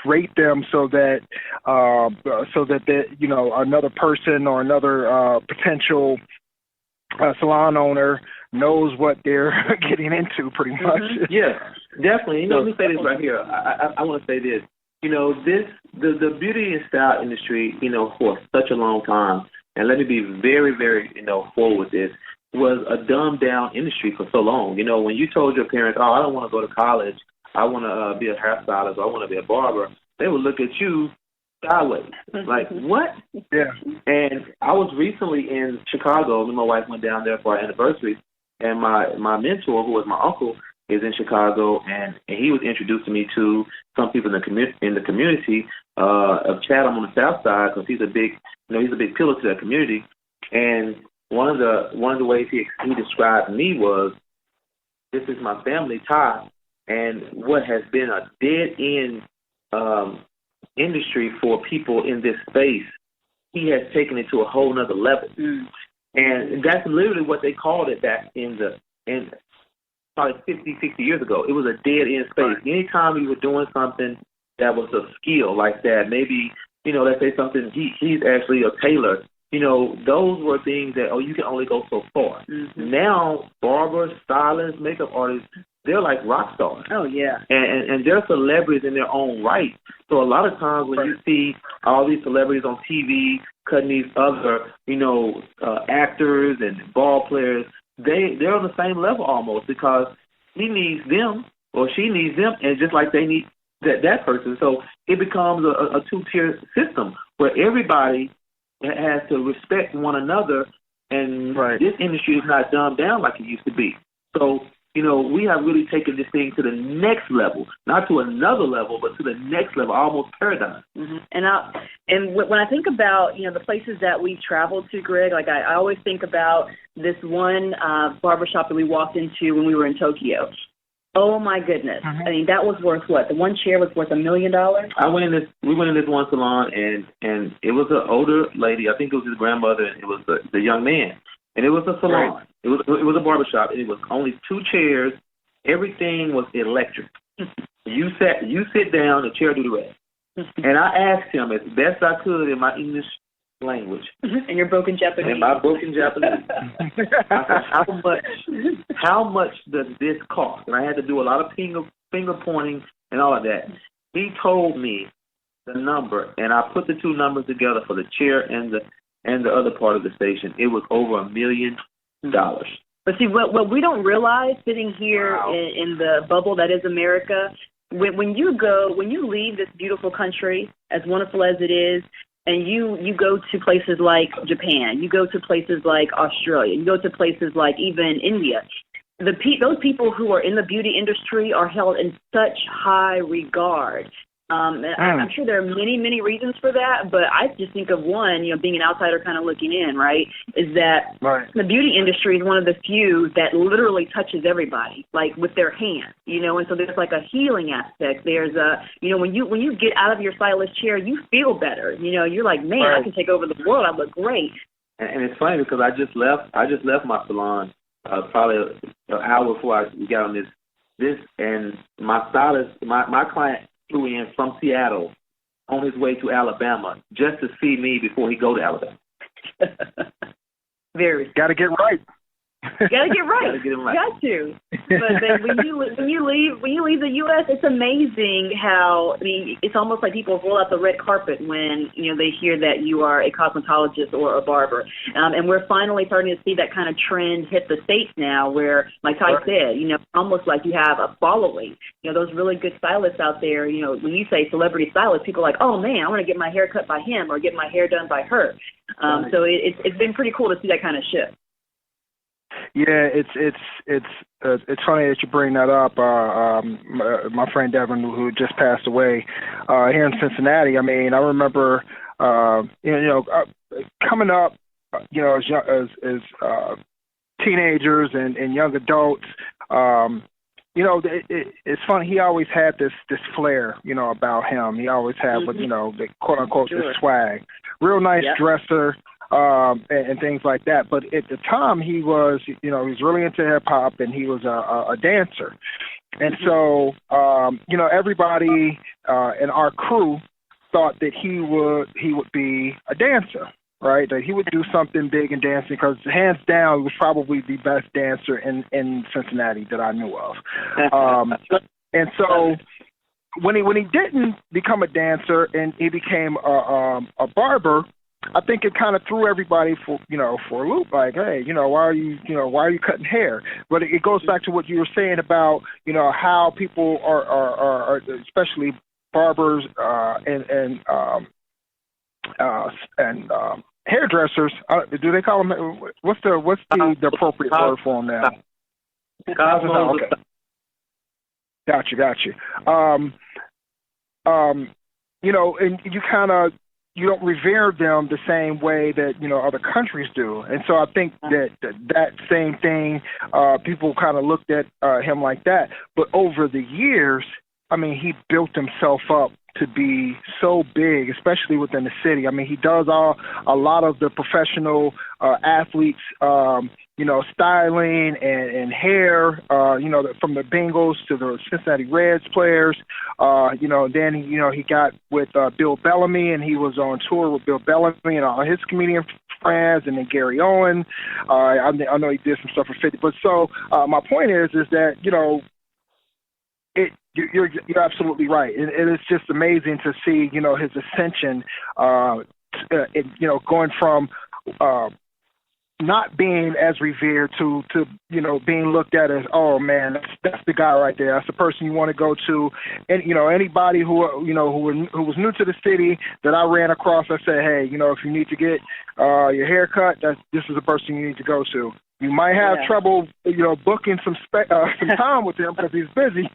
rate them so that another person or another potential salon owner knows what they're getting into, pretty much. Yeah, definitely. Let me say this right here. I want to say this. The beauty and style industry, for such a long time, and let me be very, very, forward with this, was a dumbed down industry for so long. When you told your parents, I don't want to go to college, I want to be a hairstylist, or I want to be a barber, they would look at you sideways. Like, what? Yeah. And I was recently in Chicago, and my wife went down there for our anniversary, and my mentor, who was my uncle, is in Chicago, and he was introducing me to some people in the community of Chatham on the South Side, because he's a big pillar to that community. And one of the ways he described me was, this is my family tie, and what has been a dead end industry for people in this space, he has taken it to a whole nother level. And that's literally what they called it back in probably 50, 60 years ago. It was a dead-end space. Right. Anytime you were doing something that was a skill like that, maybe, let's say something, he's actually a tailor, those were things that, you can only go so far. Now, barbers, stylists, makeup artists, they're like rock stars. Oh, yeah. And they're celebrities in their own right. So a lot of times when you see all these celebrities on TV cutting these other, actors and ball players, they're on the same level almost, because he needs them or she needs them, and just like they need that person. So it becomes a two-tier system where everybody has to respect one another, and this industry is not dumbed down like it used to be. So, we have really taken this thing to the next level, not to another level, but to the next level, almost paradigm. And when I think about, the places that we've traveled to, Greg, like I always think about this one barbershop that we walked into when we were in Tokyo. Oh, my goodness. I mean, that was worth what? The one chair was worth $1 million? We went in this one salon, and it was an older lady. I think it was his grandmother, and it was the young man. And it was a salon. Right. It was a barbershop, and it was only 2 chairs. Everything was electric. You sit down, the chair do the rest. And I asked him as best I could in my English language. And your broken Japanese. And my broken Japanese. I said, how much does this cost? And I had to do a lot of finger pointing and all of that. He told me the number, and I put the 2 numbers together for the chair and the other part of the station. It was over $1 million. But see, what we don't realize sitting here in the bubble that is America, when you leave this beautiful country, as wonderful as it is, and you go to places like Japan, you go to places like Australia, you go to places like even India, those people who are in the beauty industry are held in such high regard. I'm sure there are many, many reasons for that, but I just think of one, being an outsider kind of looking in, right, is that the beauty industry is one of the few that literally touches everybody, like with their hands, and so there's like a healing aspect. There's when you get out of your stylist chair, you feel better. You're like, man, I can take over the world. I look great. And it's funny because I just left my salon probably an hour before we got on this and my stylist, my client flew in from Seattle on his way to Alabama just to see me before he go to Alabama. Very. Got to get right. You gotta get right. Gotta get 'em right. Got to. But then when you leave the U.S., it's amazing how, I mean, it's almost like people roll out the red carpet when they hear that you are a cosmetologist or a barber, and we're finally starting to see that kind of trend hit the States now, where, like Ty said, almost like you have a following. Those really good stylists out there. When you say celebrity stylist, people are like, oh man, I want to get my hair cut by him or get my hair done by her. So it's been pretty cool to see that kind of shift. Yeah, it's funny that you bring that up. My friend Devin, who just passed away here in Cincinnati. I mean, I remember, coming up, as teenagers and young adults. It's funny. He always had this flair, about him. He always had, the quote unquote this swag. Real nice dresser. And things like that. But at the time, he was really into hip hop, and he was a dancer. And so, everybody in our crew thought that he would be a dancer, right? That he would do something big in dancing, because hands down, he was probably the best dancer in Cincinnati that I knew of. And so, when he didn't become a dancer and he became a barber, I think it kind of threw everybody for a loop. Like, hey, why are you cutting hair? But it goes back to what you were saying about how people are especially barbers and hairdressers. Do they call them? What's the appropriate word for them now? Okay. Gotcha. And you kind of. You don't revere them the same way that, other countries do. And so I think that same thing, people kind of looked at him like that. But over the years, I mean, he built himself up to be so big, especially within the city. I mean, he does a lot of the professional athletes, styling and hair, from the Bengals to the Cincinnati Reds players. Then, he got with Bill Bellamy, and he was on tour with Bill Bellamy and all his comedian friends, and then Gary Owen. I know he did some stuff for 50. But so my point is that, you're absolutely right. And it's just amazing to see, his ascension, going from not being as revered to being looked at as, oh man, that's the guy right there. That's the person you want to go to. And anybody who was new to the city that I ran across, I said, hey, if you need to get your hair cut, this is the person you need to go to. You might have trouble, booking some time with him because he's busy,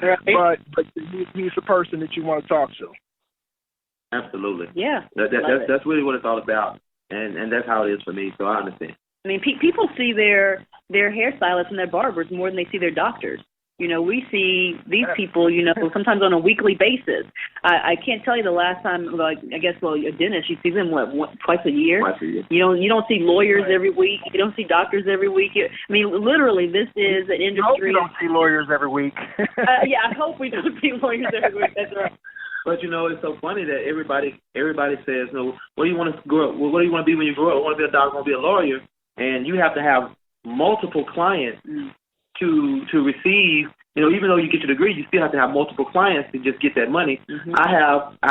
right. but he's the person that you want to talk to. Absolutely. Yeah. That's really what it's all about. And that's how it is for me, so I understand. I mean, people see their hairstylists and their barbers more than they see their doctors. We see these people, sometimes on a weekly basis. I can't tell you the last time, a dentist, you see them, twice a year? Twice a year. You don't see lawyers every week. You don't see doctors every week. I mean, literally, this is an industry. I hope you don't see lawyers every week. I hope we don't see lawyers every week. That's right. But it's so funny that everybody says, no, what do you want to grow up? What do you want to be when you grow up? I want to be a doctor, I want to be a lawyer. And you have to have multiple clients to receive. Even though you get your degree, you still have to have multiple clients to just get that money. Mm-hmm. I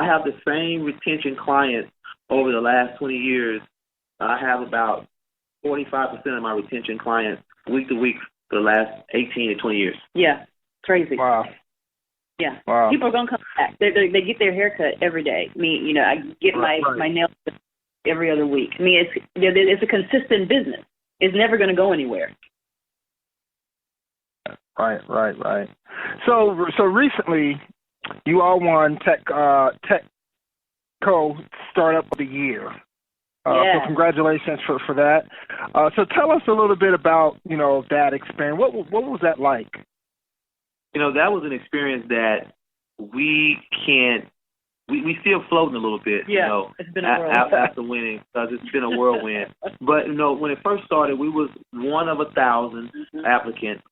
have the same retention clients over the last 20 years. I have about 45% of my retention clients week to week for the last 18 to 20 years. Yeah, crazy. Wow. Yeah. Wow. People are going to come back. They get their hair cut every day. I mean, I get my nails every other week. I mean, it's a consistent business. It's never going to go anywhere. Right. So recently, you all won TechCo Startup of the Year. So congratulations for that. So tell us a little bit about that experience. What was that like? That was an experience that we still floating a little bit. Yeah, it's been a whirlwind. After winning, because it's been a whirlwind. But when it first started, we was one of 1,000 applicants.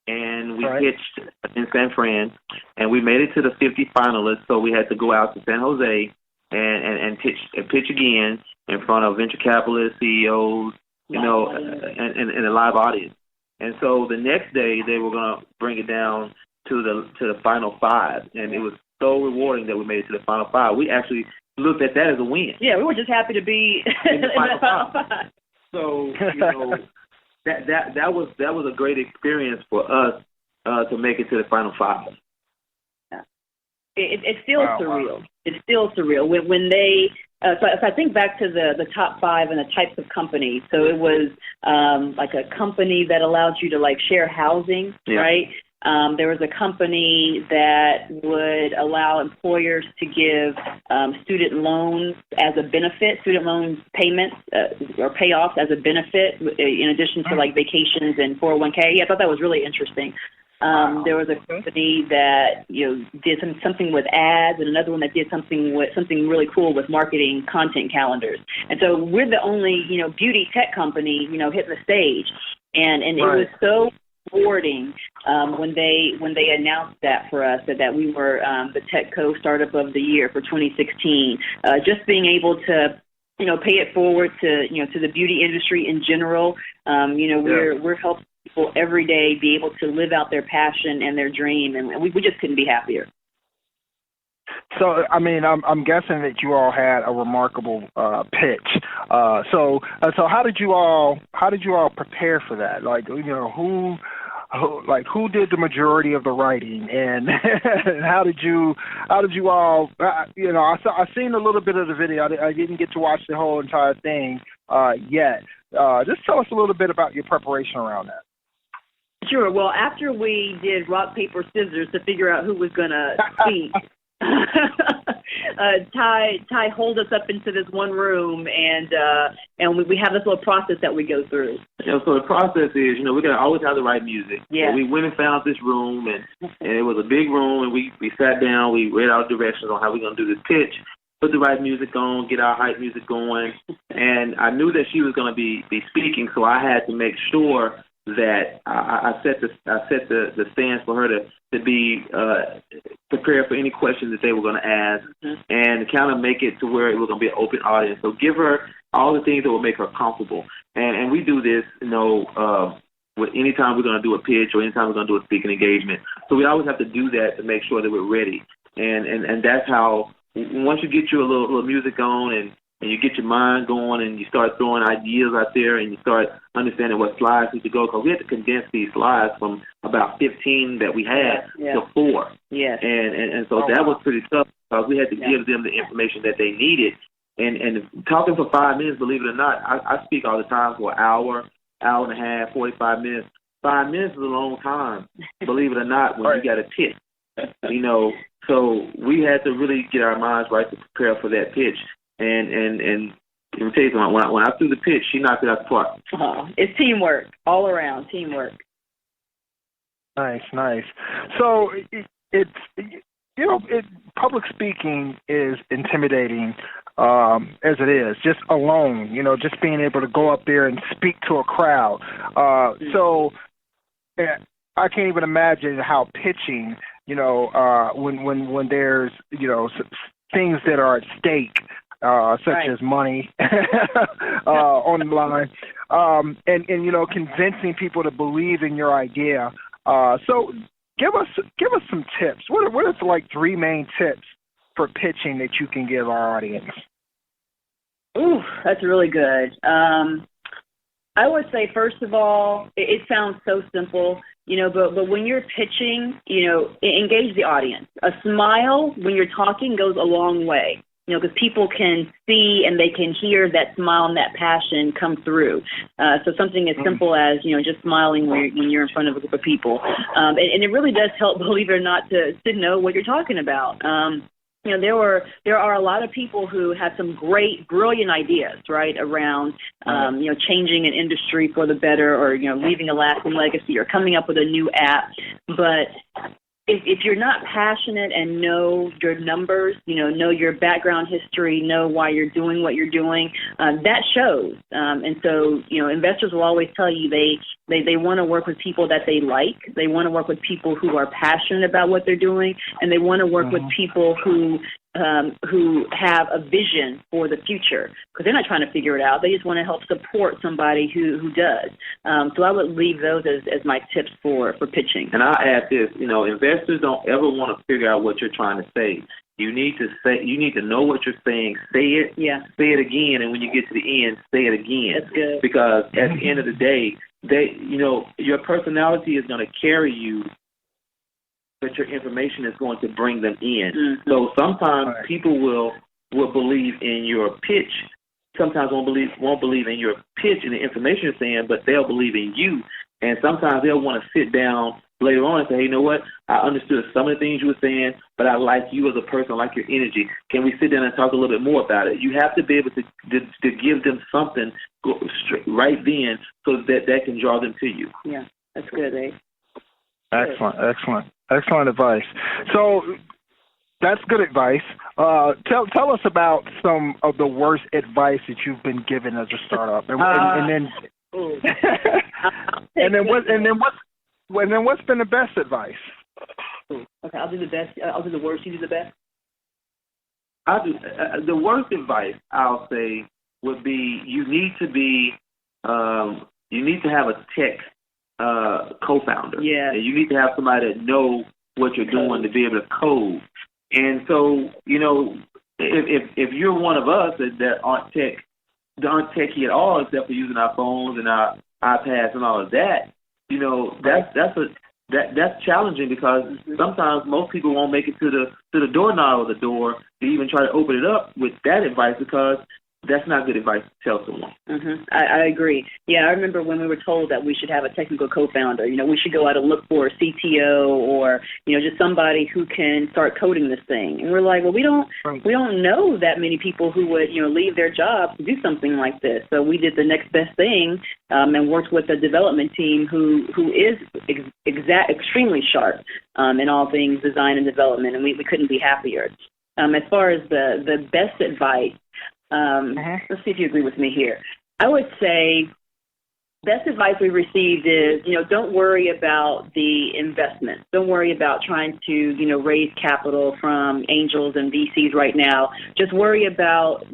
and we pitched in San Fran, and we made it to the 50 finalists. So we had to go out to San Jose and pitch again in front of venture capitalists, CEOs, you know, and a live audience. And so the next day they were going to bring it down to the final 5, and it was so rewarding that we made it to the final 5. We actually looked at that as a win. Yeah, we were just happy to be in the final 5. So, you know, that was a great experience for us to make it to the final 5. Yeah. It's still surreal. Wow. It's still surreal when they. So if I think back to the top 5 and the types of companies, so it was like a company that allowed you to like share housing, right? There was a company that would allow employers to give student loans as a benefit, student loan payments or payoffs as a benefit, in addition to like vacations and 401k. Yeah, I thought that was really interesting. There was a company that did something with ads, and another one that did something really cool with marketing content calendars. And so we're the only beauty tech company hitting the stage, and it was so rewarding when they announced that for us that we were the TechCo Startup of the Year for 2016. Just being able to pay it forward to to the beauty industry in general. We're helping people every day be able to live out their passion and their dream, and we just couldn't be happier. So, I mean, I'm guessing that you all had a remarkable pitch. So how did you all prepare for that? Like, who did the majority of the writing, and how did you all? I seen a little bit of the video. I didn't get to watch the whole entire thing yet. Just tell us a little bit about your preparation around that. Sure. Well, after we did rock, paper, scissors to figure out who was going to speak, Ty holed us up into this one room, and we have this little process that we go through. So the process is, we're going to always have the right music. Yeah. So we went and found this room, and it was a big room, and we sat down, we read our directions on how we're going to do this pitch, put the right music on, get our hype music going, and I knew that she was going to be speaking, so I had to make sure that I set the stance for her to be prepared for any questions that they were going to ask, and kind of make it to where it was going to be an open audience. So give her all the things that will make her comfortable. And we do this, with any time we're going to do a pitch or anytime we're going to do a speaking engagement. So we always have to do that to make sure that we're ready. And that's how, once you get your little music on and you get your mind going and you start throwing ideas out there and you start understanding what slides need to go, because we had to condense these slides from about 15 that we had to 4. Yes. And so that was pretty tough, because we had to give them the information that they needed. And talking for 5 minutes, believe it or not, I speak all the time for an hour and a half, 45 minutes. 5 minutes is a long time, believe it or not, when you got a pitch. So we had to really get our minds right to prepare for that pitch. And let me tell you something, when I threw the pitch, she knocked it out the park. It's teamwork, all around, teamwork. Nice. So public speaking is intimidating as it is, just alone, just being able to go up there and speak to a crowd. So I can't even imagine how pitching, when there's, things that are at stake, such as money on the line, and convincing people to believe in your idea. So give us some tips. What are like 3 main tips for pitching that you can give our audience? Ooh, that's really good. I would say, first of all, it sounds so simple, but when you're pitching, engage the audience. A smile when you're talking goes a long way. Because people can see and they can hear that smile and that passion come through. So something as simple as, just smiling when you're in front of a group of people. And it really does help, believe it or not, to know what you're talking about. There are a lot of people who have some great, brilliant ideas, right, around, changing an industry for the better, or, leaving a lasting legacy, or coming up with a new app. But if you're not passionate and know your numbers, know your background history, know why you're doing what you're doing, that shows. And so, investors will always tell you they want to work with people that they like. They want to work with people who are passionate about what they're doing, and they want to work with people who have a vision for the future, because they're not trying to figure it out. They just want to help support somebody who does. So I would leave those as my tips for pitching. And I'll add this, investors don't ever want to figure out what you're trying to say. You need to know what you're saying, say it, say it again, and when you get to the end, say it again. That's good. Because at the end of the day, your personality is going to carry you, but your information is going to bring them in. Mm-hmm. So sometimes people will believe in your pitch. Sometimes won't believe in your pitch and the information you're saying, but they'll believe in you. And sometimes they'll want to sit down later on and say, hey, you know what? I understood some of the things you were saying, but I like you as a person, I like your energy. Can we sit down and talk a little bit more about it? You have to be able to give them something right then so that can draw them to you. Yeah, that's good, eh? Excellent advice. So that's good advice. Tell us about some of the worst advice that you've been given as a startup, and then what's been the best advice? Okay, I'll do the best. I'll do the worst. You do the best. I'll do the worst advice. I'll say would be you need to have a tech co-founder. Yeah. And you need to have somebody that know what you're doing to be able to code. And so, if you're one of us that aren't techie at all, except for using our phones and our iPads and all of that, that's challenging, because sometimes most people won't make it to the doorknob of the door to even try to open it up with that advice, because that's not good advice to tell someone. Mm-hmm. I agree. Yeah, I remember when we were told that we should have a technical co-founder. We should go out and look for a CTO or, just somebody who can start coding this thing. And we're like, well, we don't know that many people who would, leave their jobs to do something like this. So we did the next best thing and worked with a development team who is extremely sharp in all things design and development, and we couldn't be happier. As far as the best advice, let's see if you agree with me here. I would say best advice we received is, don't worry about the investment. Don't worry about trying to, raise capital from angels and VCs right now. Just worry about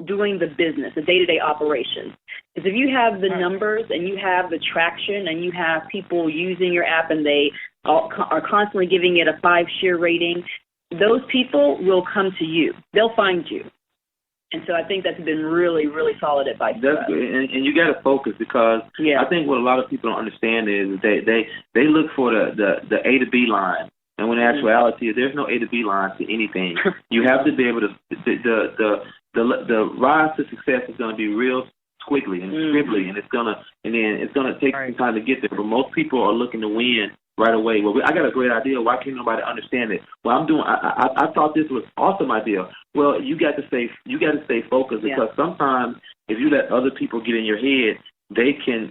doing the business, the day-to-day operations. Because if you have the numbers and you have the traction and you have people using your app and they are constantly giving it a 5-share rating, those people will come to you. They'll find you. And so I think that's been really, really solid advice. That's good. And you got to focus, because I think what a lot of people don't understand is they look for the A to B line. And when in actuality, there's no A to B line to anything. You have to be able to, the rise to success is going to be real squiggly and scribbly, and it's going to take some time to get there. But most people are looking to win right away. Well, I got a great idea. Why can't nobody understand it? Well, I thought this was an awesome idea. Well, you got to stay focused, because sometimes if you let other people get in your head, they can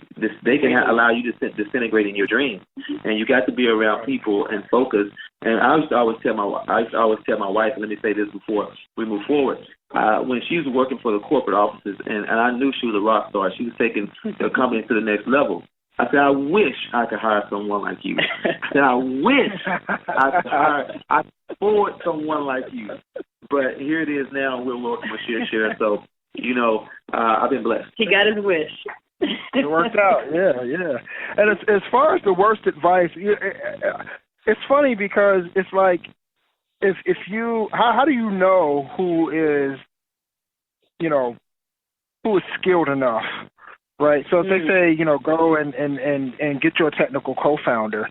allow you to disintegrate in your dreams. And you got to be around people and focus. And I used to always tell my wife, and let me say this before we move forward, when she was working for the corporate offices, and I knew she was a rock star. She was taking the company to the next level. I said, I wish I could hire someone like you. I said, I wish I could afford someone like you. But here it is now. We're working with ShearShare. So, I've been blessed. He got his wish. It worked out. Yeah. And as far as the worst advice, it's funny, because it's like, if you, how do you know who is skilled enough? Right. So if they say, go and get your technical co-founder,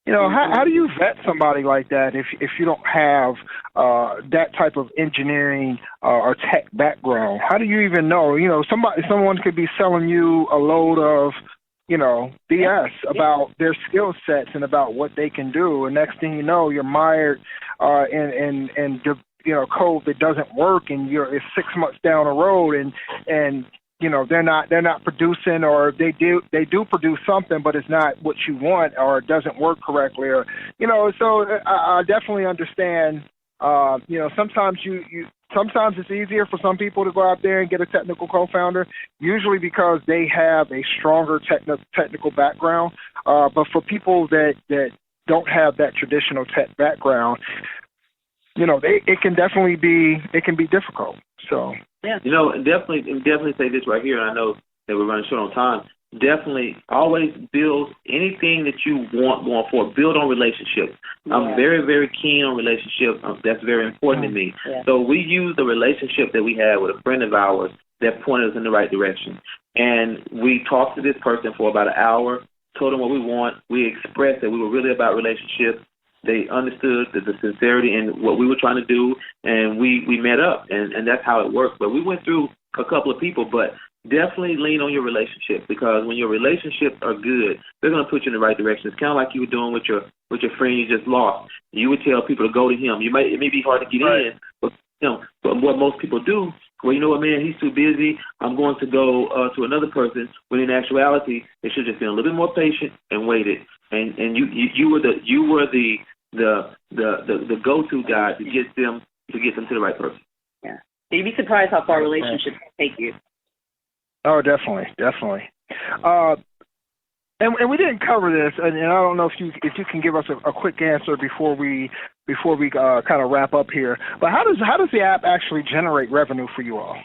how do you vet somebody like that if you don't have that type of engineering or tech background? How do you even know? Someone could be selling you a load of, BS about their skill sets and about what they can do. And next thing you know, you're mired in code that doesn't work, and it's 6 months down the road, and they're not producing, or they do produce something, but it's not what you want, or it doesn't work correctly, or so I definitely understand. Sometimes sometimes it's easier for some people to go out there and get a technical co-founder, usually because they have a stronger technical background. But for people that don't have that traditional tech background, it can definitely be difficult. So yeah, definitely say this right here. And I know that we're running short on time. Definitely always build anything that you want going forward. Build on relationships. Yeah. I'm very, very keen on relationships. That's very important to me. Yeah. So we use the relationship that we had with a friend of ours that pointed us in the right direction. And we talked to this person for about an hour, told them what we want. We expressed that we were really about relationships. They understood the sincerity in what we were trying to do, and we met up, and that's how it works. But we went through a couple of people, but definitely lean on your relationships, because when your relationships are good, they're going to put you in the right direction. It's kind of like you were doing with your friend you just lost. You would tell people to go to him. It may be hard to get in, but what most people do, well, you know what, man, he's too busy. I'm going to go to another person. When in actuality, they should just been a little bit more patient and waited. And you were the go-to guy to get them to the right person. Yeah, you'd be surprised how far relationships take you. Oh, definitely. And we didn't cover this, and I don't know if you can give us a quick answer before we kind of wrap up here. But how does the app actually generate revenue for you all?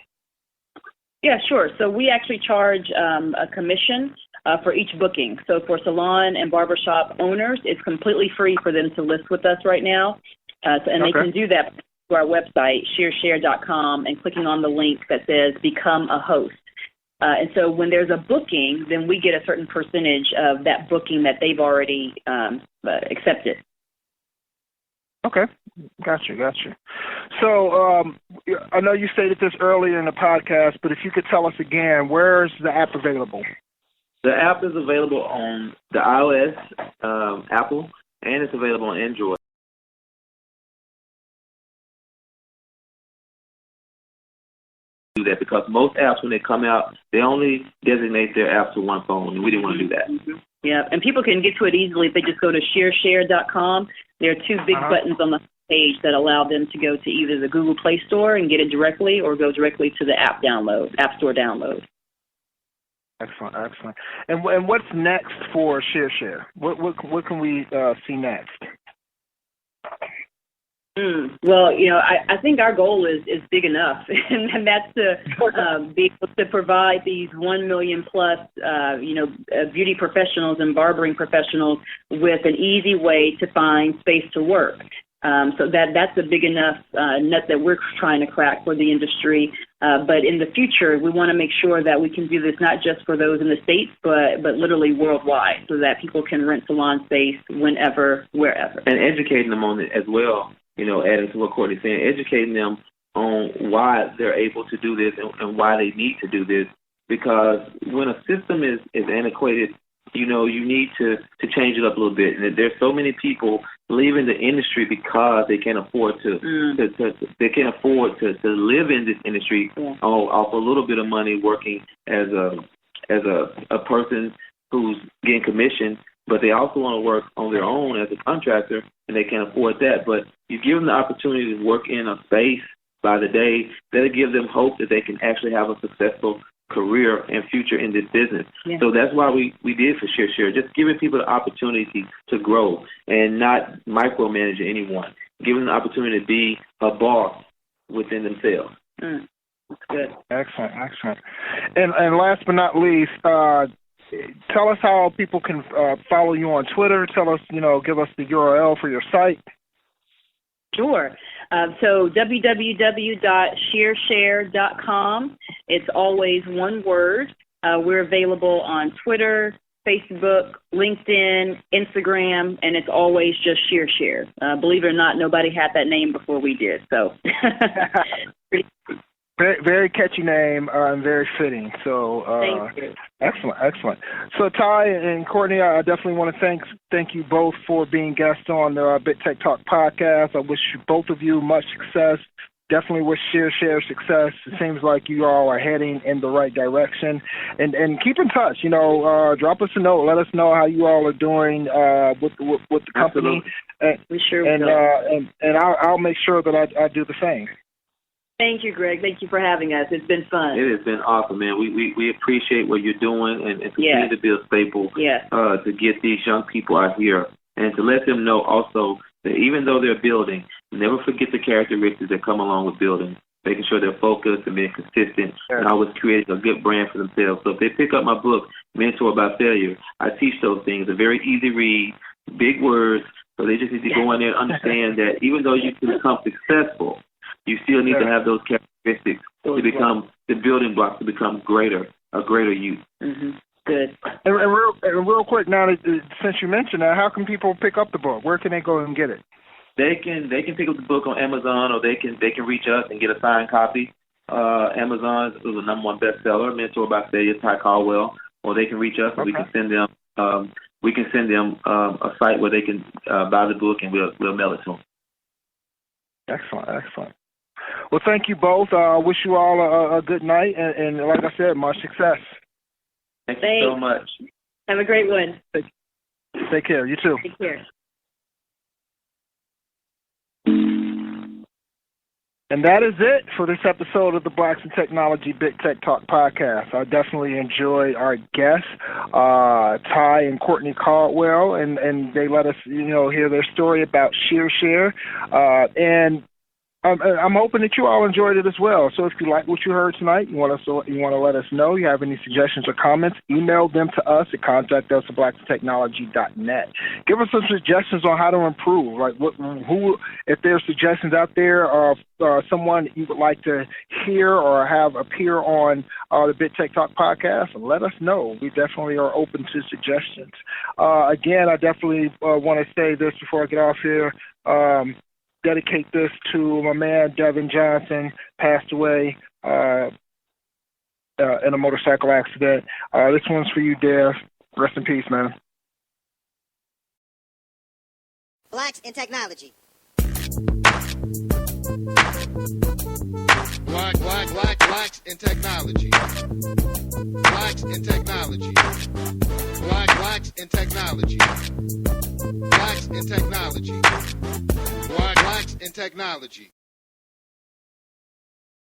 Yeah, sure. So we actually charge a commission for each booking. So for salon and barbershop owners, it's completely free for them to list with us right now, They can do that through our website, ShearShare.com, and clicking on the link that says Become a Host. And so when there's a booking, then we get a certain percentage of that booking that they've already accepted. Okay, gotcha. So I know you stated this earlier in the podcast, but if you could tell us again, where's the app available? The app is available on the iOS, Apple, and it's available on Android. Do that because most apps, when they come out, they only designate their app to one phone, and we didn't want to do that. Mm-hmm. Yeah, and people can get to it easily if they just go to ShearShare.com. There are two big buttons on the page that allow them to go to either the Google Play Store and get it directly, or go directly to the App Store download. Excellent. And what's next for ShearShare? What can we see next? Well, I think our goal is big enough, and that's to be able to provide these 1 million plus, beauty professionals and barbering professionals with an easy way to find space to work. So that's a big enough nut that we're trying to crack for the industry. But in the future, we want to make sure that we can do this not just for those in the States, but literally worldwide, so that people can rent salon space whenever, wherever. And educating them on it as well. Adding to what Courtney's saying, educating them on why they're able to do this and why they need to do this. Because when a system is antiquated, you need to change it up a little bit. And there's so many people leaving the industry because they can't afford to live in this industry off a little bit of money, working as a person who's getting commission. But they also want to work on their own as a contractor, and they can't afford that. But you give them the opportunity to work in a space by the day, that'll give them hope that they can actually have a successful career and future in this business. Yeah. So that's why we did for ShearShare, just giving people the opportunity to grow and not micromanage anyone, giving them the opportunity to be a boss within themselves. That's good. Excellent. And last but not least, tell us how people can follow you on Twitter. Tell us, give us the URL for your site. Sure. So www.ShearShare.com. It's always one word. We're available on Twitter, Facebook, LinkedIn, Instagram, and it's always just ShearShare. Believe it or not, nobody had that name before we did. So. Very, very catchy name and very fitting. So thank you. Excellent. So Ty and Courtney, I definitely want to thank you both for being guests on the Big Tech Talk podcast. I wish both of you much success definitely wish ShearShare success. It seems like you all are heading in the right direction. And keep in touch. Drop us a note. Let us know how you all are doing with the company. We sure will. And I'll make sure that I do the same. Thank you, Greg. Thank you for having us. It's been fun. It has been awesome, man. We appreciate what you're doing and continue to be a staple to get these young people out here and to let them know also that even though they're building, never forget the characteristics that come along with building, making sure they're focused and being consistent and always creating a good brand for themselves. So if they pick up my book, Mentor by Failure, I teach those things. A very easy read, big words, so they just need to go in there and understand that even though you can become successful, you still need to have those characteristics to become the building blocks to become a greater you. Mm-hmm. Good. And real quick now, since you mentioned that, how can people pick up the book? Where can they go and get it? They can pick up the book on Amazon, or they can reach us and get a signed copy. Amazon is the #1 bestseller, Mentor by Failure, Ty Caldwell. Or they can reach us, and we can send them. A site where they can buy the book, and we'll mail it to them. Excellent. Well, thank you both. Wish you all a good night, and like I said, much success. Thank you so much. Have a great one. Take care. You too. Take care. And that is it for this episode of the Blacks in Technology Big Tech Talk podcast. I definitely enjoyed our guests, Ty and Courtney Caldwell, and they let us, hear their story about ShearShare. And I'm hoping that you all enjoyed it as well. So if you like what you heard tonight, you want to let us know, you have any suggestions or comments, email them to us at contactus@blackstechnology.net. Give us some suggestions on how to improve. Like who, if there's suggestions out there of someone you would like to hear or have appear on the Big Tech Talk podcast, let us know. We definitely are open to suggestions. Again, I definitely want to say this before I get off here. Dedicate this to my man, Devin Johnson, passed away in a motorcycle accident. This one's for you, Dev. Rest in peace, man. Blacks in Technology. Blacks in Technology. Blacks in Technology. Blacks in Technology. Blacks in Technology. Blacks in Technology.